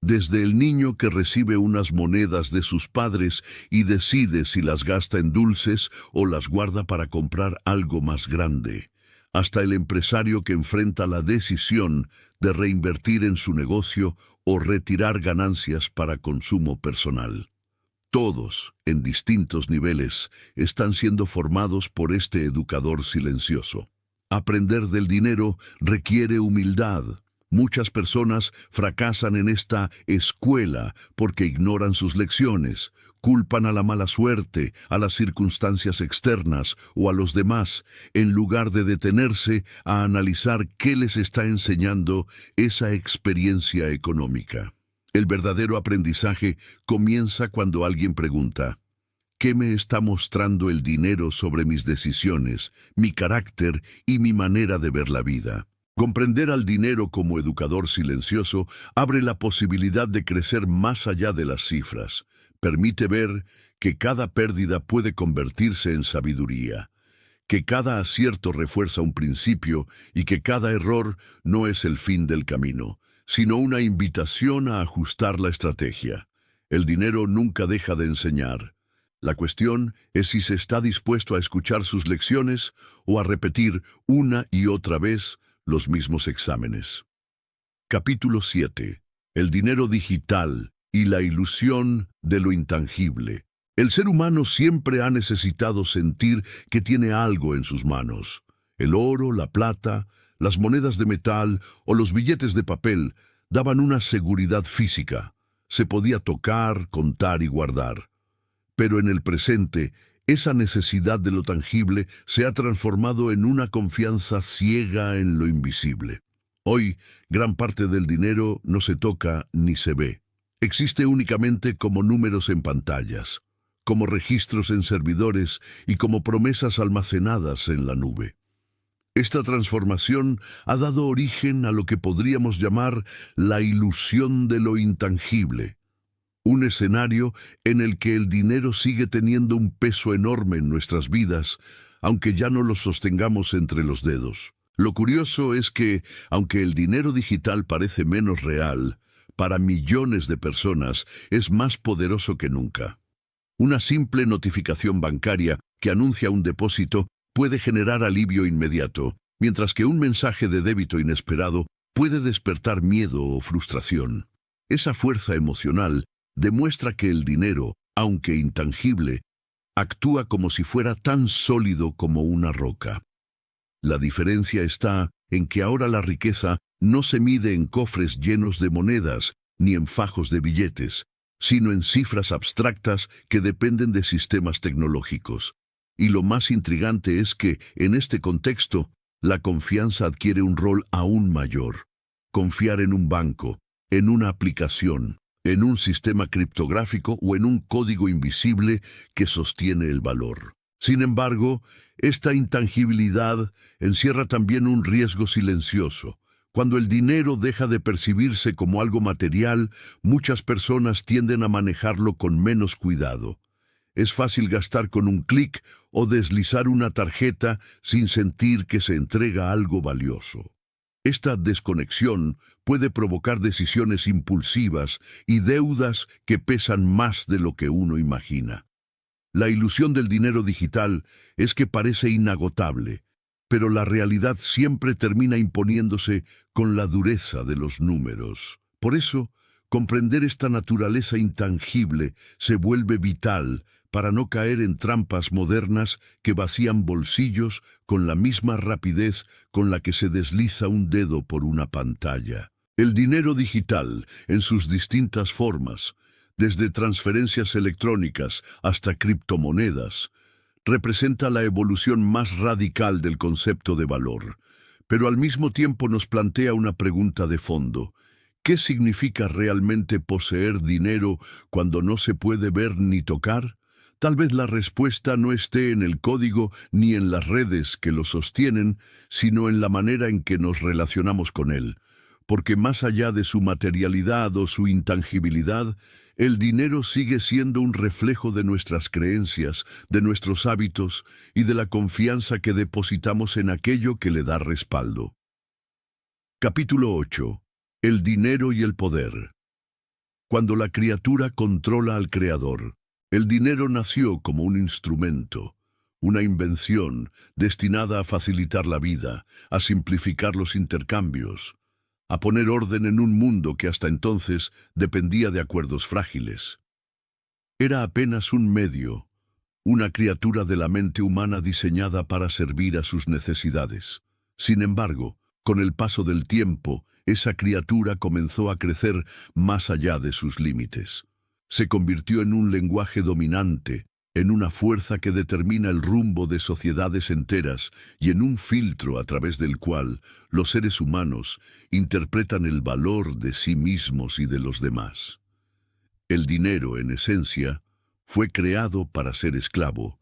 Desde el niño que recibe unas monedas de sus padres y decide si las gasta en dulces o las guarda para comprar algo más grande, hasta el empresario que enfrenta la decisión de reinvertir en su negocio o retirar ganancias para consumo personal. Todos, en distintos niveles, están siendo formados por este educador silencioso. Aprender del dinero requiere humildad. Muchas personas fracasan en esta escuela porque ignoran sus lecciones, culpan a la mala suerte, a las circunstancias externas o a los demás, en lugar de detenerse a analizar qué les está enseñando esa experiencia económica. El verdadero aprendizaje comienza cuando alguien pregunta: ¿qué me está mostrando el dinero sobre mis decisiones, mi carácter y mi manera de ver la vida? Comprender al dinero como educador silencioso abre la posibilidad de crecer más allá de las cifras. Permite ver que cada pérdida puede convertirse en sabiduría, que cada acierto refuerza un principio y que cada error no es el fin del camino, sino una invitación a ajustar la estrategia. El dinero nunca deja de enseñar. La cuestión es si se está dispuesto a escuchar sus lecciones o a repetir una y otra vez los mismos exámenes. Capítulo 7. El dinero digital y la ilusión de lo intangible. El ser humano siempre ha necesitado sentir que tiene algo en sus manos. El oro, la plata, las monedas de metal o los billetes de papel daban una seguridad física. Se podía tocar, contar y guardar. Pero en el presente, esa necesidad de lo tangible se ha transformado en una confianza ciega en lo invisible. Hoy, gran parte del dinero no se toca ni se ve. Existe únicamente como números en pantallas, como registros en servidores y como promesas almacenadas en la nube. Esta transformación ha dado origen a lo que podríamos llamar la ilusión de lo intangible. Un escenario en el que el dinero sigue teniendo un peso enorme en nuestras vidas, aunque ya no lo sostengamos entre los dedos. Lo curioso es que, aunque el dinero digital parece menos real, para millones de personas es más poderoso que nunca. Una simple notificación bancaria que anuncia un depósito puede generar alivio inmediato, mientras que un mensaje de débito inesperado puede despertar miedo o frustración. Esa fuerza emocional demuestra que el dinero, aunque intangible, actúa como si fuera tan sólido como una roca. La diferencia está en que ahora la riqueza no se mide en cofres llenos de monedas ni en fajos de billetes, sino en cifras abstractas que dependen de sistemas tecnológicos. Y lo más intrigante es que, en este contexto, la confianza adquiere un rol aún mayor. Confiar en un banco, en una aplicación, en un sistema criptográfico o en un código invisible que sostiene el valor. Sin embargo, esta intangibilidad encierra también un riesgo silencioso. Cuando el dinero deja de percibirse como algo material, muchas personas tienden a manejarlo con menos cuidado. Es fácil gastar con un clic o deslizar una tarjeta sin sentir que se entrega algo valioso. Esta desconexión puede provocar decisiones impulsivas y deudas que pesan más de lo que uno imagina. La ilusión del dinero digital es que parece inagotable, pero la realidad siempre termina imponiéndose con la dureza de los números. Por eso, comprender esta naturaleza intangible se vuelve vital para no caer en trampas modernas que vacían bolsillos con la misma rapidez con la que se desliza un dedo por una pantalla. El dinero digital, en sus distintas formas, desde transferencias electrónicas hasta criptomonedas, representa la evolución más radical del concepto de valor, pero al mismo tiempo nos plantea una pregunta de fondo. ¿Qué significa realmente poseer dinero cuando no se puede ver ni tocar? Tal vez la respuesta no esté en el código ni en las redes que lo sostienen, sino en la manera en que nos relacionamos con él. Porque más allá de su materialidad o su intangibilidad, el dinero sigue siendo un reflejo de nuestras creencias, de nuestros hábitos y de la confianza que depositamos en aquello que le da respaldo. Capítulo 8. El dinero y el poder. Cuando la criatura controla al Creador, el dinero nació como un instrumento, una invención destinada a facilitar la vida, a simplificar los intercambios, a poner orden en un mundo que hasta entonces dependía de acuerdos frágiles. Era apenas un medio, una criatura de la mente humana diseñada para servir a sus necesidades. Sin embargo, con el paso del tiempo, esa criatura comenzó a crecer más allá de sus límites. Se convirtió en un lenguaje dominante, en una fuerza que determina el rumbo de sociedades enteras y en un filtro a través del cual los seres humanos interpretan el valor de sí mismos y de los demás. El dinero, en esencia, fue creado para ser esclavo,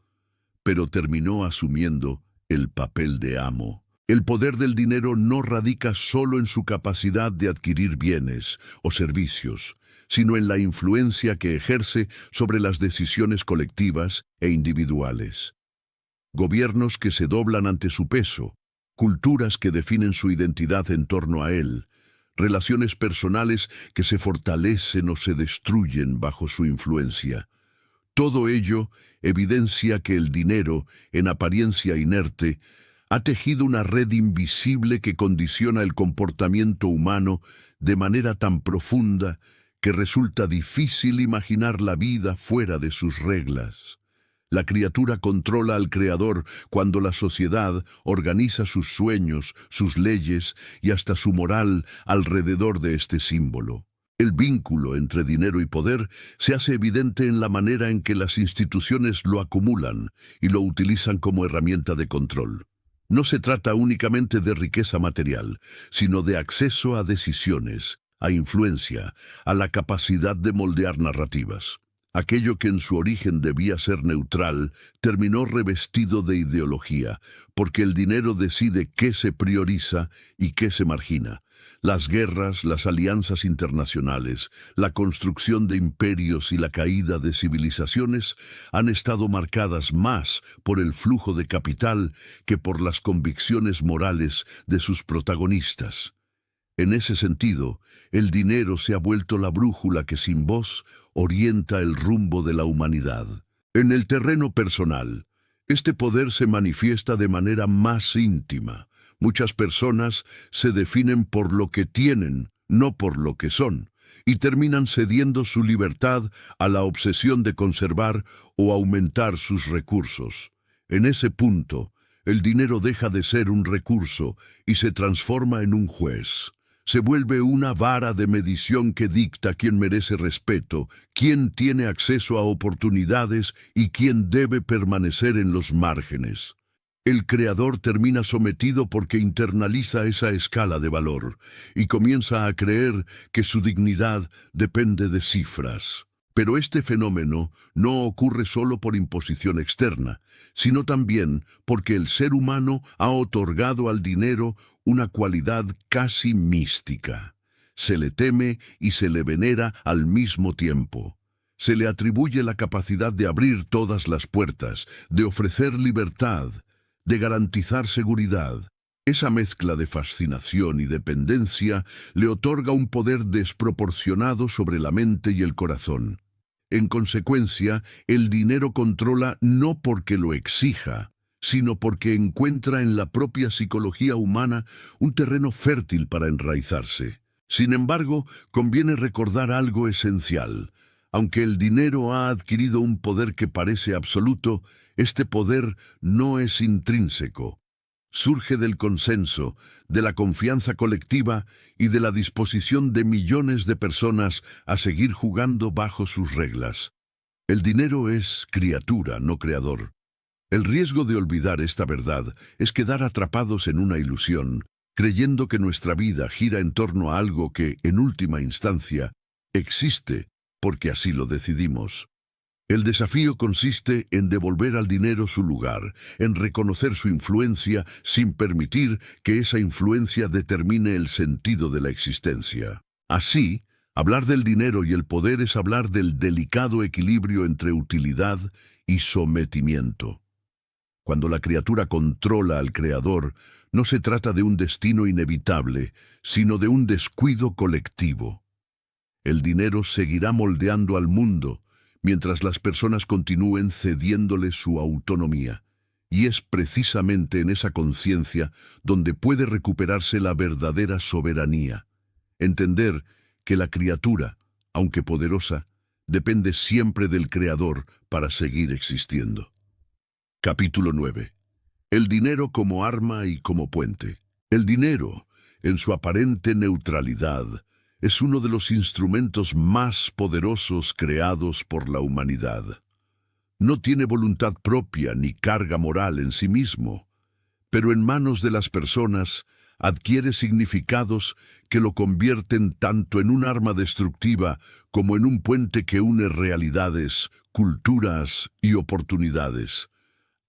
pero terminó asumiendo el papel de amo. El poder del dinero no radica solo en su capacidad de adquirir bienes o servicios, sino en la influencia que ejerce sobre las decisiones colectivas e individuales. Gobiernos que se doblan ante su peso, culturas que definen su identidad en torno a él, relaciones personales que se fortalecen o se destruyen bajo su influencia. Todo ello evidencia que el dinero, en apariencia inerte, ha tejido una red invisible que condiciona el comportamiento humano de manera tan profunda que resulta difícil imaginar la vida fuera de sus reglas. La criatura controla al Creador cuando la sociedad organiza sus sueños, sus leyes y hasta su moral alrededor de este símbolo. El vínculo entre dinero y poder se hace evidente en la manera en que las instituciones lo acumulan y lo utilizan como herramienta de control. No se trata únicamente de riqueza material, sino de acceso a decisiones, a influencia, a la capacidad de moldear narrativas. Aquello que en su origen debía ser neutral, terminó revestido de ideología, porque el dinero decide qué se prioriza y qué se margina. Las guerras, las alianzas internacionales, la construcción de imperios y la caída de civilizaciones han estado marcadas más por el flujo de capital que por las convicciones morales de sus protagonistas. En ese sentido, el dinero se ha vuelto la brújula que sin voz orienta el rumbo de la humanidad. En el terreno personal, este poder se manifiesta de manera más íntima. Muchas personas se definen por lo que tienen, no por lo que son, y terminan cediendo su libertad a la obsesión de conservar o aumentar sus recursos. En ese punto, el dinero deja de ser un recurso y se transforma en un juez. Se vuelve una vara de medición que dicta quién merece respeto, quién tiene acceso a oportunidades y quién debe permanecer en los márgenes. El creador termina sometido porque internaliza esa escala de valor y comienza a creer que su dignidad depende de cifras. Pero este fenómeno no ocurre solo por imposición externa, sino también porque el ser humano ha otorgado al dinero una cualidad casi mística. Se le teme y se le venera al mismo tiempo. Se le atribuye la capacidad de abrir todas las puertas, de ofrecer libertad, de garantizar seguridad. Esa mezcla de fascinación y dependencia le otorga un poder desproporcionado sobre la mente y el corazón. En consecuencia, el dinero controla no porque lo exija, sino porque encuentra en la propia psicología humana un terreno fértil para enraizarse. Sin embargo, conviene recordar algo esencial. Aunque el dinero ha adquirido un poder que parece absoluto, este poder no es intrínseco. Surge del consenso, de la confianza colectiva y de la disposición de millones de personas a seguir jugando bajo sus reglas. El dinero es criatura, no creador. El riesgo de olvidar esta verdad es quedar atrapados en una ilusión, creyendo que nuestra vida gira en torno a algo que, en última instancia, existe porque así lo decidimos. El desafío consiste en devolver al dinero su lugar, en reconocer su influencia sin permitir que esa influencia determine el sentido de la existencia. Así, hablar del dinero y el poder es hablar del delicado equilibrio entre utilidad y sometimiento. Cuando la criatura controla al creador, no se trata de un destino inevitable, sino de un descuido colectivo. El dinero seguirá moldeando al mundo, mientras las personas continúen cediéndole su autonomía. Y es precisamente en esa conciencia donde puede recuperarse la verdadera soberanía. Entender que la criatura, aunque poderosa, depende siempre del Creador para seguir existiendo. Capítulo 9. El dinero como arma y como puente. El dinero, en su aparente neutralidad, es uno de los instrumentos más poderosos creados por la humanidad. No tiene voluntad propia ni carga moral en sí mismo, pero en manos de las personas adquiere significados que lo convierten tanto en un arma destructiva como en un puente que une realidades, culturas y oportunidades.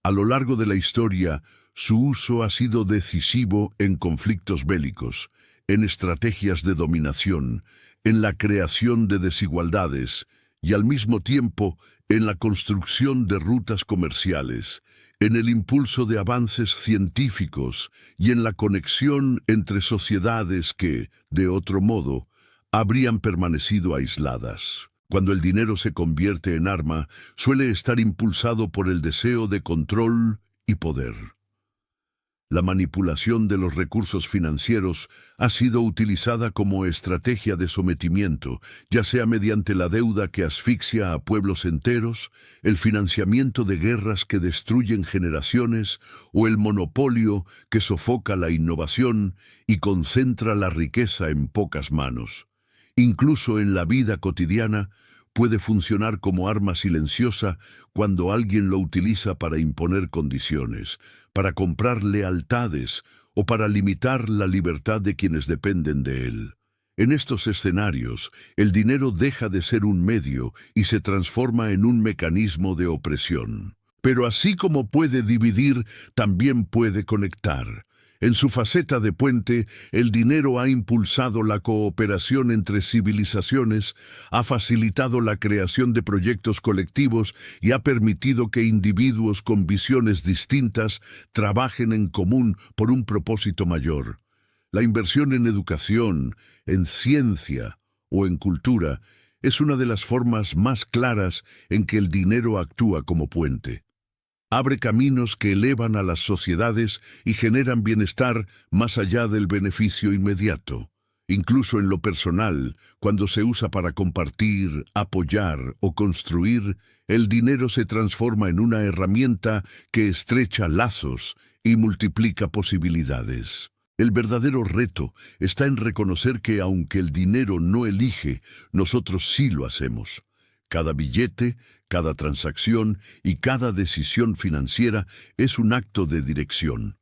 A lo largo de la historia, su uso ha sido decisivo en conflictos bélicos, en estrategias de dominación, en la creación de desigualdades y al mismo tiempo en la construcción de rutas comerciales, en el impulso de avances científicos y en la conexión entre sociedades que, de otro modo, habrían permanecido aisladas. Cuando el dinero se convierte en arma, suele estar impulsado por el deseo de control y poder. La manipulación de los recursos financieros ha sido utilizada como estrategia de sometimiento, ya sea mediante la deuda que asfixia a pueblos enteros, el financiamiento de guerras que destruyen generaciones o el monopolio que sofoca la innovación y concentra la riqueza en pocas manos. Incluso en la vida cotidiana, puede funcionar como arma silenciosa cuando alguien lo utiliza para imponer condiciones, para comprar lealtades o para limitar la libertad de quienes dependen de él. En estos escenarios, el dinero deja de ser un medio y se transforma en un mecanismo de opresión. Pero así como puede dividir, también puede conectar. En su faceta de puente, el dinero ha impulsado la cooperación entre civilizaciones, ha facilitado la creación de proyectos colectivos y ha permitido que individuos con visiones distintas trabajen en común por un propósito mayor. La inversión en educación, en ciencia o en cultura es una de las formas más claras en que el dinero actúa como puente. Abre caminos que elevan a las sociedades y generan bienestar más allá del beneficio inmediato. Incluso en lo personal, cuando se usa para compartir, apoyar o construir, el dinero se transforma en una herramienta que estrecha lazos y multiplica posibilidades. El verdadero reto está en reconocer que aunque el dinero no elige, nosotros sí lo hacemos. Cada billete, cada transacción y cada decisión financiera es un acto de dirección.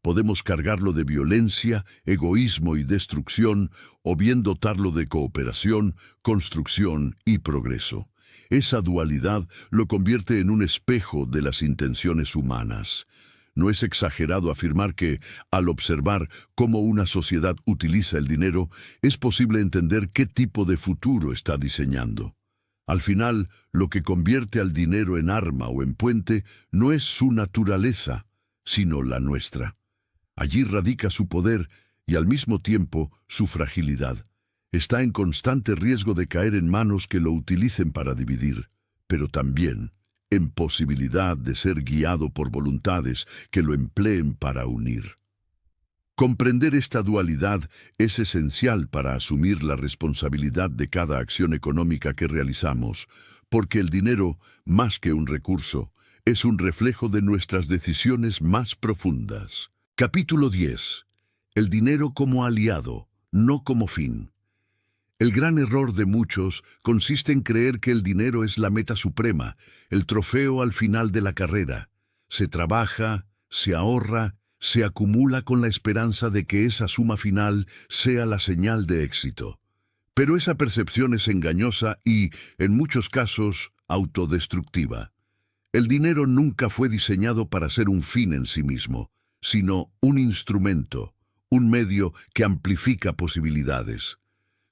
Podemos cargarlo de violencia, egoísmo y destrucción, o bien dotarlo de cooperación, construcción y progreso. Esa dualidad lo convierte en un espejo de las intenciones humanas. No es exagerado afirmar que, al observar cómo una sociedad utiliza el dinero, es posible entender qué tipo de futuro está diseñando. Al final, lo que convierte al dinero en arma o en puente no es su naturaleza, sino la nuestra. Allí radica su poder y al mismo tiempo su fragilidad. Está en constante riesgo de caer en manos que lo utilicen para dividir, pero también en posibilidad de ser guiado por voluntades que lo empleen para unir. Comprender esta dualidad es esencial para asumir la responsabilidad de cada acción económica que realizamos, porque el dinero, más que un recurso, es un reflejo de nuestras decisiones más profundas. Capítulo 10. El dinero como aliado, no como fin. El gran error de muchos consiste en creer que el dinero es la meta suprema, el trofeo al final de la carrera. Se trabaja, se ahorra, se acumula con la esperanza de que esa suma final sea la señal de éxito. Pero esa percepción es engañosa y, en muchos casos, autodestructiva. El dinero nunca fue diseñado para ser un fin en sí mismo, sino un instrumento, un medio que amplifica posibilidades.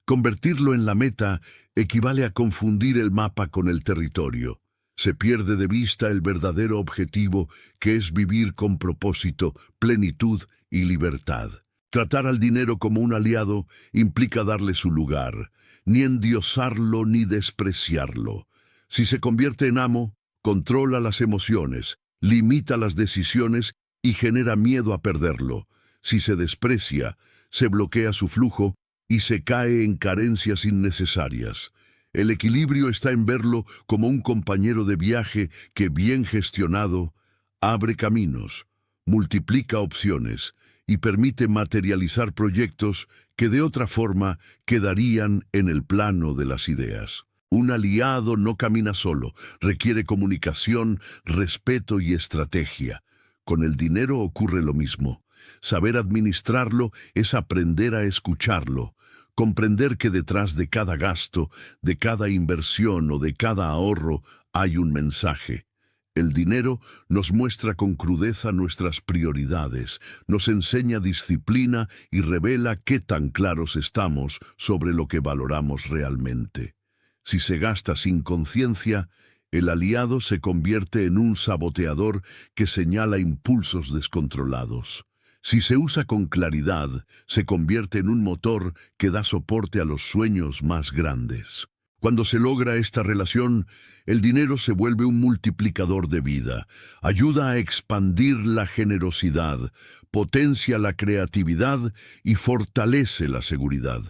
Convertirlo en la meta equivale a confundir el mapa con el territorio. Se pierde de vista el verdadero objetivo, que es vivir con propósito, plenitud y libertad. Tratar al dinero como un aliado implica darle su lugar, ni endiosarlo ni despreciarlo. Si se convierte en amo, controla las emociones, limita las decisiones y genera miedo a perderlo. Si se desprecia, se bloquea su flujo y se cae en carencias innecesarias. El equilibrio está en verlo como un compañero de viaje que, bien gestionado, abre caminos, multiplica opciones y permite materializar proyectos que de otra forma quedarían en el plano de las ideas. Un aliado no camina solo, requiere comunicación, respeto y estrategia. Con el dinero ocurre lo mismo. Saber administrarlo es aprender a escucharlo. Comprender que detrás de cada gasto, de cada inversión o de cada ahorro hay un mensaje. El dinero nos muestra con crudeza nuestras prioridades, nos enseña disciplina y revela qué tan claros estamos sobre lo que valoramos realmente. Si se gasta sin conciencia, el aliado se convierte en un saboteador que señala impulsos descontrolados. Si se usa con claridad, se convierte en un motor que da soporte a los sueños más grandes. Cuando se logra esta relación, el dinero se vuelve un multiplicador de vida, ayuda a expandir la generosidad, potencia la creatividad y fortalece la seguridad.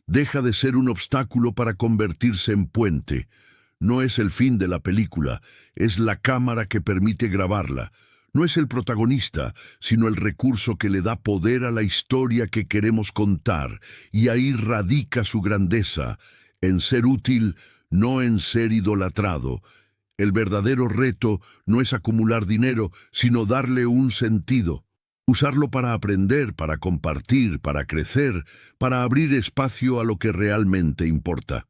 Deja de ser un obstáculo para convertirse en puente. No es el fin de la película, es la cámara que permite grabarla. No es el protagonista, sino el recurso que le da poder a la historia que queremos contar, y ahí radica su grandeza, en ser útil, no en ser idolatrado. El verdadero reto no es acumular dinero, sino darle un sentido. Usarlo para aprender, para compartir, para crecer, para abrir espacio a lo que realmente importa.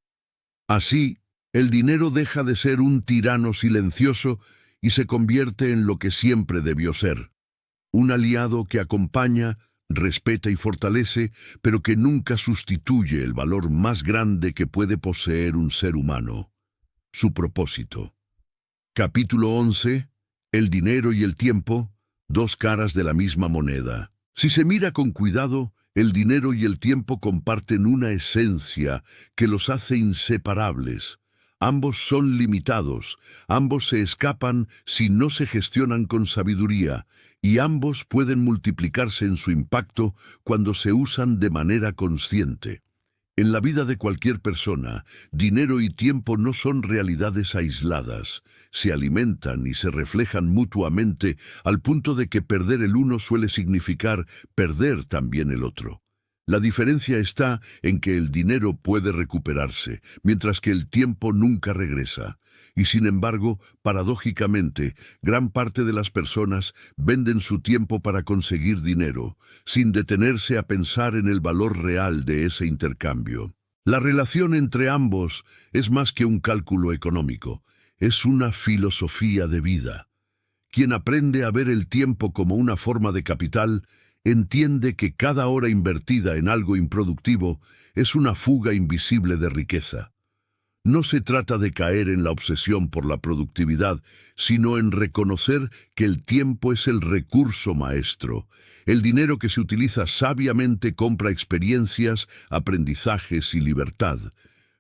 Así, el dinero deja de ser un tirano silencioso y se convierte en lo que siempre debió ser: un aliado que acompaña, respeta y fortalece, pero que nunca sustituye el valor más grande que puede poseer un ser humano: su propósito. Capítulo 11. El dinero y el tiempo, dos caras de la misma moneda. Si se mira con cuidado, el dinero y el tiempo comparten una esencia que los hace inseparables. Ambos son limitados, ambos se escapan si no se gestionan con sabiduría, y ambos pueden multiplicarse en su impacto cuando se usan de manera consciente. En la vida de cualquier persona, dinero y tiempo no son realidades aisladas, se alimentan y se reflejan mutuamente al punto de que perder el uno suele significar perder también el otro. La diferencia está en que el dinero puede recuperarse, mientras que el tiempo nunca regresa. Y sin embargo, paradójicamente, gran parte de las personas venden su tiempo para conseguir dinero, sin detenerse a pensar en el valor real de ese intercambio. La relación entre ambos es más que un cálculo económico, es una filosofía de vida. Quien aprende a ver el tiempo como una forma de capital, entiende que cada hora invertida en algo improductivo es una fuga invisible de riqueza. No se trata de caer en la obsesión por la productividad, sino en reconocer que el tiempo es el recurso maestro. El dinero que se utiliza sabiamente compra experiencias, aprendizajes y libertad.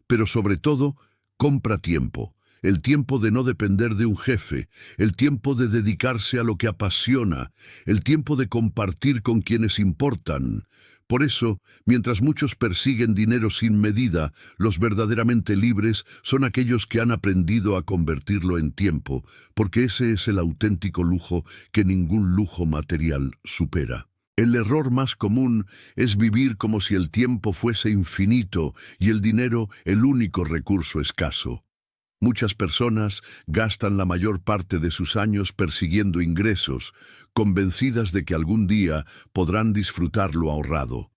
Pero sobre todo, compra tiempo. El tiempo de no depender de un jefe, el tiempo de dedicarse a lo que apasiona, el tiempo de compartir con quienes importan. Por eso, mientras muchos persiguen dinero sin medida, los verdaderamente libres son aquellos que han aprendido a convertirlo en tiempo, porque ese es el auténtico lujo que ningún lujo material supera. El error más común es vivir como si el tiempo fuese infinito y el dinero el único recurso escaso. Muchas personas gastan la mayor parte de sus años persiguiendo ingresos, convencidas de que algún día podrán disfrutar lo ahorrado.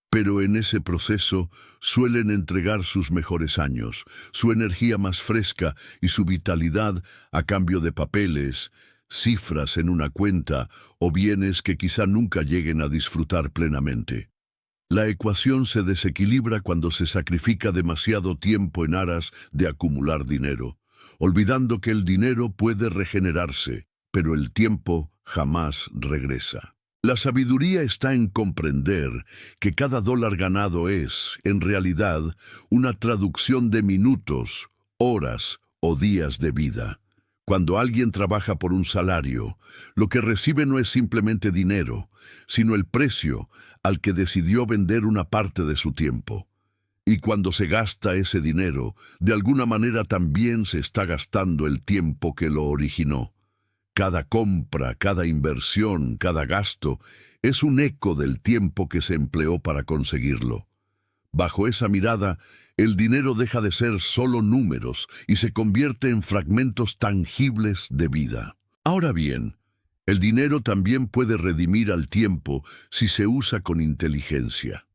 Pero en ese proceso suelen entregar sus mejores años, su energía más fresca y su vitalidad a cambio de papeles, cifras en una cuenta o bienes que quizá nunca lleguen a disfrutar plenamente. La ecuación se desequilibra cuando se sacrifica demasiado tiempo en aras de acumular dinero, olvidando que el dinero puede regenerarse, pero el tiempo jamás regresa. La sabiduría está en comprender que cada dólar ganado es, en realidad, una traducción de minutos, horas o días de vida. Cuando alguien trabaja por un salario, lo que recibe no es simplemente dinero, sino el precio al que decidió vender una parte de su tiempo. Y cuando se gasta ese dinero, de alguna manera también se está gastando el tiempo que lo originó. Cada compra, cada inversión, cada gasto es un eco del tiempo que se empleó para conseguirlo. Bajo esa mirada, el dinero deja de ser solo números y se convierte en fragmentos tangibles de vida. Ahora bien, el dinero también puede redimir al tiempo si se usa con inteligencia.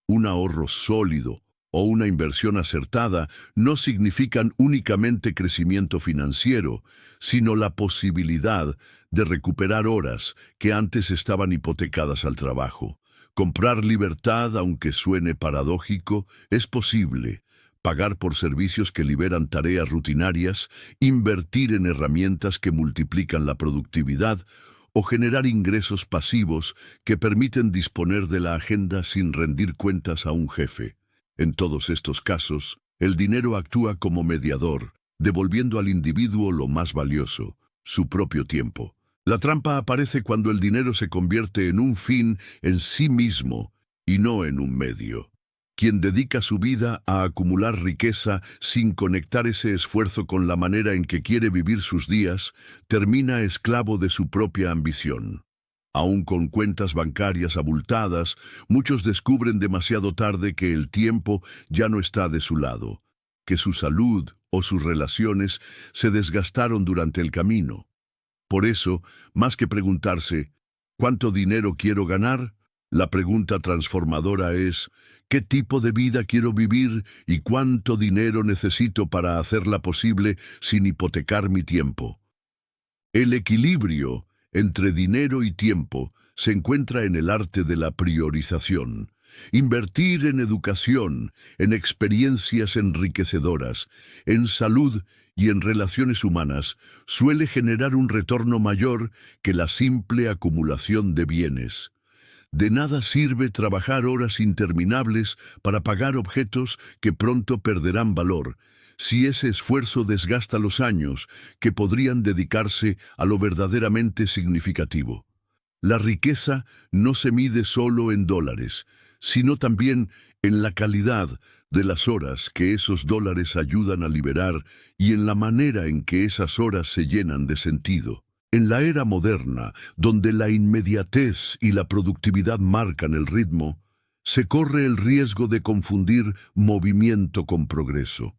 Un ahorro sólido o una inversión acertada no significan únicamente crecimiento financiero, sino la posibilidad de recuperar horas que antes estaban hipotecadas al trabajo. Comprar libertad, aunque suene paradójico, es posible. Pagar por servicios que liberan tareas rutinarias, invertir en herramientas que multiplican la productividad o generar ingresos pasivos que permiten disponer de la agenda sin rendir cuentas a un jefe. En todos estos casos, el dinero actúa como mediador, devolviendo al individuo lo más valioso, su propio tiempo. La trampa aparece cuando el dinero se convierte en un fin en sí mismo y no en un medio. Quien dedica su vida a acumular riqueza sin conectar ese esfuerzo con la manera en que quiere vivir sus días, termina esclavo de su propia ambición. Aún con cuentas bancarias abultadas, muchos descubren demasiado tarde que el tiempo ya no está de su lado, que su salud o sus relaciones se desgastaron durante el camino. Por eso, más que preguntarse, ¿Cuánto dinero quiero ganar? La pregunta transformadora es, ¿qué tipo de vida quiero vivir y cuánto dinero necesito para hacerla posible sin hipotecar mi tiempo? El equilibrio entre dinero y tiempo se encuentra en el arte de la priorización. Invertir en educación, en experiencias enriquecedoras, en salud y en relaciones humanas suele generar un retorno mayor que la simple acumulación de bienes. De nada sirve trabajar horas interminables para pagar objetos que pronto perderán valor, si ese esfuerzo desgasta los años que podrían dedicarse a lo verdaderamente significativo. La riqueza no se mide solo en dólares, sino también en la calidad de las horas que esos dólares ayudan a liberar y en la manera en que esas horas se llenan de sentido. En la era moderna, donde la inmediatez y la productividad marcan el ritmo, se corre el riesgo de confundir movimiento con progreso.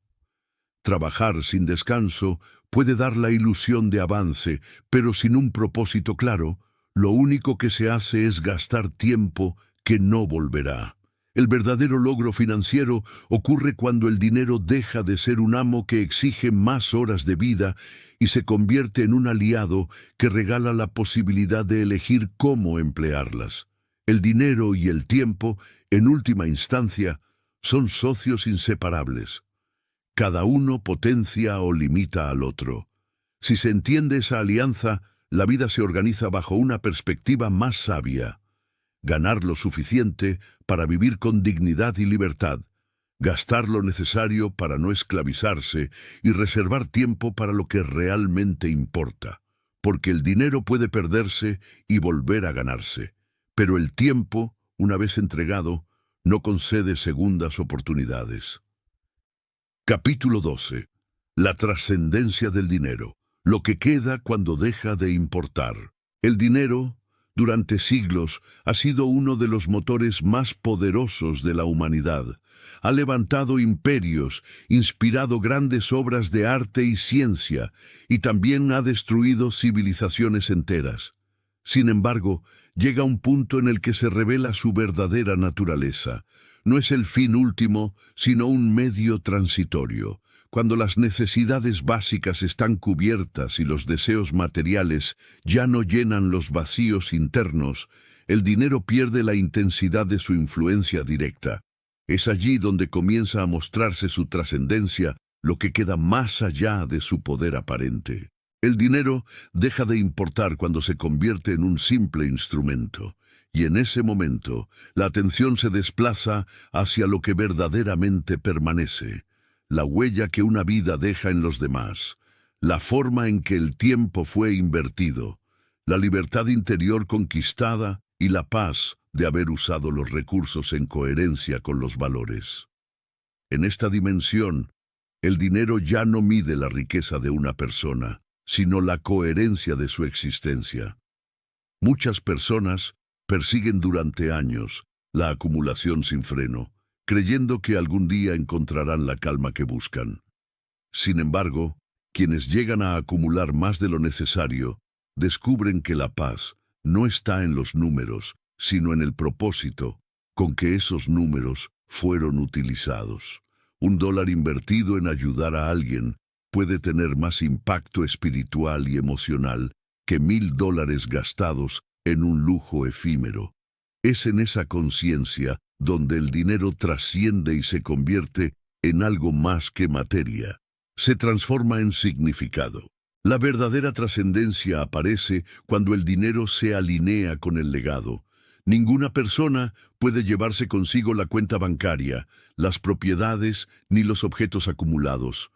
Trabajar sin descanso puede dar la ilusión de avance, pero sin un propósito claro, lo único que se hace es gastar tiempo que no volverá. El verdadero logro financiero ocurre cuando el dinero deja de ser un amo que exige más horas de vida y se convierte en un aliado que regala la posibilidad de elegir cómo emplearlas. El dinero y el tiempo, en última instancia, son socios inseparables. Cada uno potencia o limita al otro. Si se entiende esa alianza, la vida se organiza bajo una perspectiva más sabia. Ganar lo suficiente para vivir con dignidad y libertad, gastar lo necesario para no esclavizarse y reservar tiempo para lo que realmente importa. Porque el dinero puede perderse y volver a ganarse, pero el tiempo, una vez entregado, no concede segundas oportunidades. Capítulo 12. La trascendencia del dinero. Lo que queda cuando deja de importar. El dinero, durante siglos, ha sido uno de los motores más poderosos de la humanidad. Ha levantado imperios, inspirado grandes obras de arte y ciencia, y también ha destruido civilizaciones enteras. Sin embargo, llega un punto en el que se revela su verdadera naturaleza. No es el fin último, sino un medio transitorio. Cuando las necesidades básicas están cubiertas y los deseos materiales ya no llenan los vacíos internos, el dinero pierde la intensidad de su influencia directa. Es allí donde comienza a mostrarse su trascendencia, lo que queda más allá de su poder aparente. El dinero deja de importar cuando se convierte en un simple instrumento, y en ese momento la atención se desplaza hacia lo que verdaderamente permanece. La huella que una vida deja en los demás, la forma en que el tiempo fue invertido, la libertad interior conquistada y la paz de haber usado los recursos en coherencia con los valores. En esta dimensión, el dinero ya no mide la riqueza de una persona, sino la coherencia de su existencia. Muchas personas persiguen durante años la acumulación sin freno, creyendo que algún día encontrarán la calma que buscan. Sin embargo, quienes llegan a acumular más de lo necesario, descubren que la paz no está en los números, sino en el propósito con que esos números fueron utilizados. $1 invertido en ayudar a alguien puede tener más impacto espiritual y emocional que $1,000 gastados en un lujo efímero. Es en esa conciencia donde el dinero trasciende y se convierte en algo más que materia. Se transforma en significado. La verdadera trascendencia aparece cuando el dinero se alinea con el legado. Ninguna persona puede llevarse consigo la cuenta bancaria, las propiedades ni los objetos acumulados.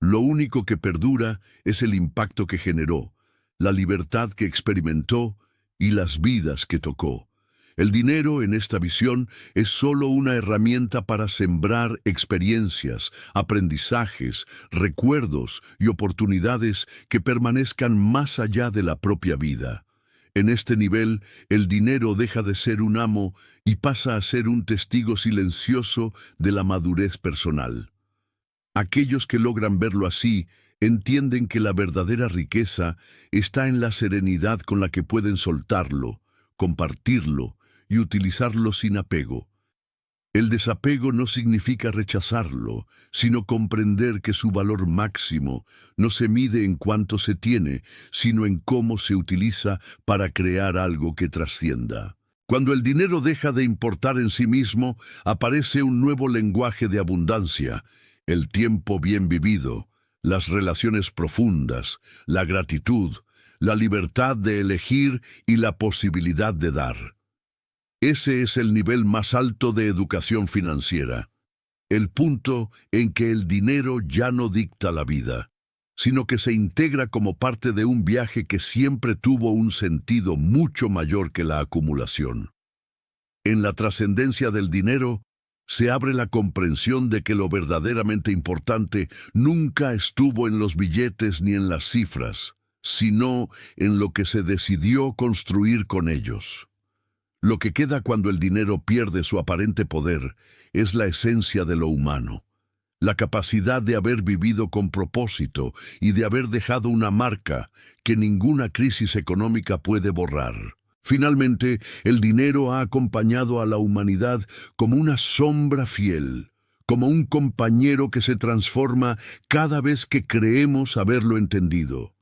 Lo único que perdura es el impacto que generó, la libertad que experimentó y las vidas que tocó. El dinero, en esta visión, es solo una herramienta para sembrar experiencias, aprendizajes, recuerdos y oportunidades que permanezcan más allá de la propia vida. En este nivel, el dinero deja de ser un amo y pasa a ser un testigo silencioso de la madurez personal. Aquellos que logran verlo así entienden que la verdadera riqueza está en la serenidad con la que pueden soltarlo, compartirlo y utilizarlo sin apego. El desapego no significa rechazarlo, sino comprender que su valor máximo no se mide en cuánto se tiene, sino en cómo se utiliza para crear algo que trascienda. Cuando el dinero deja de importar en sí mismo, aparece un nuevo lenguaje de abundancia: el tiempo bien vivido, las relaciones profundas, la gratitud, la libertad de elegir y la posibilidad de dar. Ese es el nivel más alto de educación financiera, el punto en que el dinero ya no dicta la vida, sino que se integra como parte de un viaje que siempre tuvo un sentido mucho mayor que la acumulación. En la trascendencia del dinero, se abre la comprensión de que lo verdaderamente importante nunca estuvo en los billetes ni en las cifras, sino en lo que se decidió construir con ellos. Lo que queda cuando el dinero pierde su aparente poder es la esencia de lo humano, la capacidad de haber vivido con propósito y de haber dejado una marca que ninguna crisis económica puede borrar. Finalmente, el dinero ha acompañado a la humanidad como una sombra fiel, como un compañero que se transforma cada vez que creemos haberlo entendido.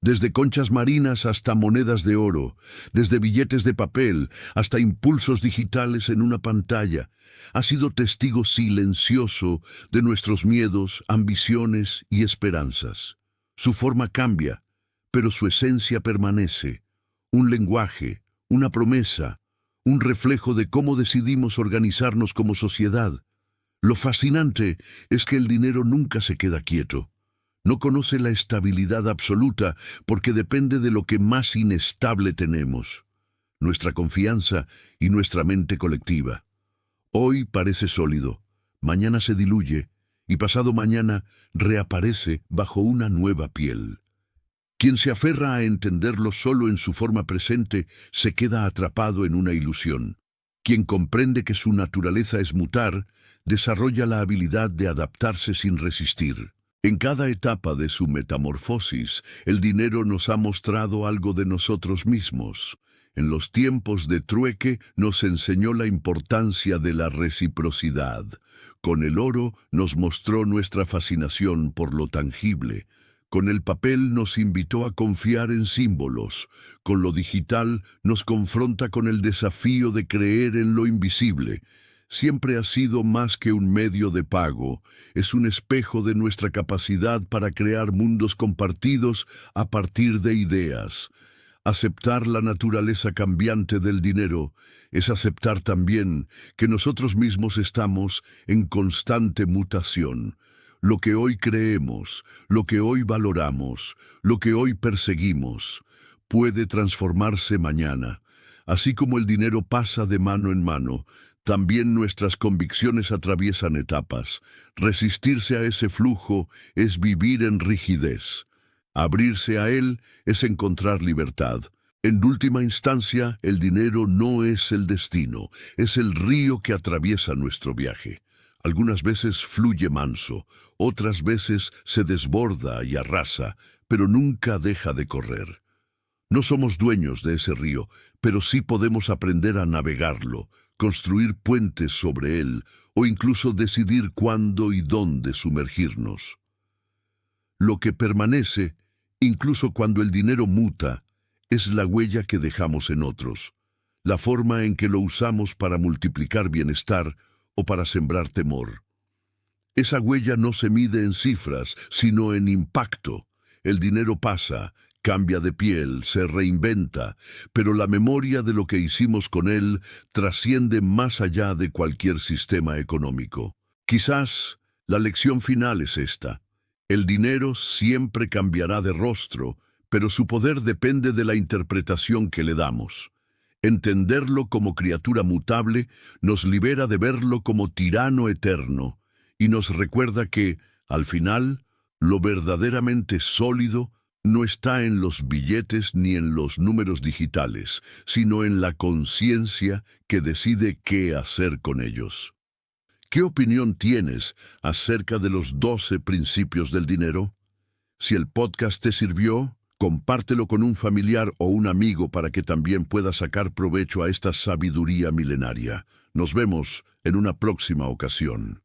Desde conchas marinas hasta monedas de oro, desde billetes de papel hasta impulsos digitales en una pantalla, ha sido testigo silencioso de nuestros miedos, ambiciones y esperanzas. Su forma cambia, pero su esencia permanece: un lenguaje, una promesa, un reflejo de cómo decidimos organizarnos como sociedad. Lo fascinante es que el dinero nunca se queda quieto. No conoce la estabilidad absoluta porque depende de lo que más inestable tenemos: nuestra confianza y nuestra mente colectiva. Hoy parece sólido, mañana se diluye y pasado mañana reaparece bajo una nueva piel. Quien se aferra a entenderlo solo en su forma presente se queda atrapado en una ilusión. Quien comprende que su naturaleza es mutar, desarrolla la habilidad de adaptarse sin resistir. En cada etapa de su metamorfosis, el dinero nos ha mostrado algo de nosotros mismos. En los tiempos de trueque nos enseñó la importancia de la reciprocidad. Con el oro nos mostró nuestra fascinación por lo tangible. Con el papel nos invitó a confiar en símbolos. Con lo digital nos confronta con el desafío de creer en lo invisible. Siempre ha sido más que un medio de pago, es un espejo de nuestra capacidad para crear mundos compartidos a partir de ideas. Aceptar la naturaleza cambiante del dinero es aceptar también que nosotros mismos estamos en constante mutación. Lo que hoy creemos, lo que hoy valoramos, lo que hoy perseguimos, puede transformarse mañana. Así como el dinero pasa de mano en mano, también nuestras convicciones atraviesan etapas. Resistirse a ese flujo es vivir en rigidez. Abrirse a él es encontrar libertad. En última instancia, el dinero no es el destino, es el río que atraviesa nuestro viaje. Algunas veces fluye manso, otras veces se desborda y arrasa, pero nunca deja de correr. No somos dueños de ese río, pero sí podemos aprender a navegarlo, construir puentes sobre él o incluso decidir cuándo y dónde sumergirnos. Lo que permanece, incluso cuando el dinero muta, es la huella que dejamos en otros, la forma en que lo usamos para multiplicar bienestar o para sembrar temor. Esa huella no se mide en cifras, sino en impacto. El dinero pasa, cambia de piel, se reinventa, pero la memoria de lo que hicimos con él trasciende más allá de cualquier sistema económico. Quizás la lección final es esta: el dinero siempre cambiará de rostro, pero su poder depende de la interpretación que le damos. Entenderlo como criatura mutable nos libera de verlo como tirano eterno y nos recuerda que, al final, lo verdaderamente sólido no está en los billetes ni en los números digitales, sino en la conciencia que decide qué hacer con ellos. ¿Qué opinión tienes acerca de los 12 principios del dinero? Si el podcast te sirvió, Compártelo con un familiar o un amigo para que también pueda sacar provecho a esta sabiduría milenaria. Nos vemos en una próxima ocasión.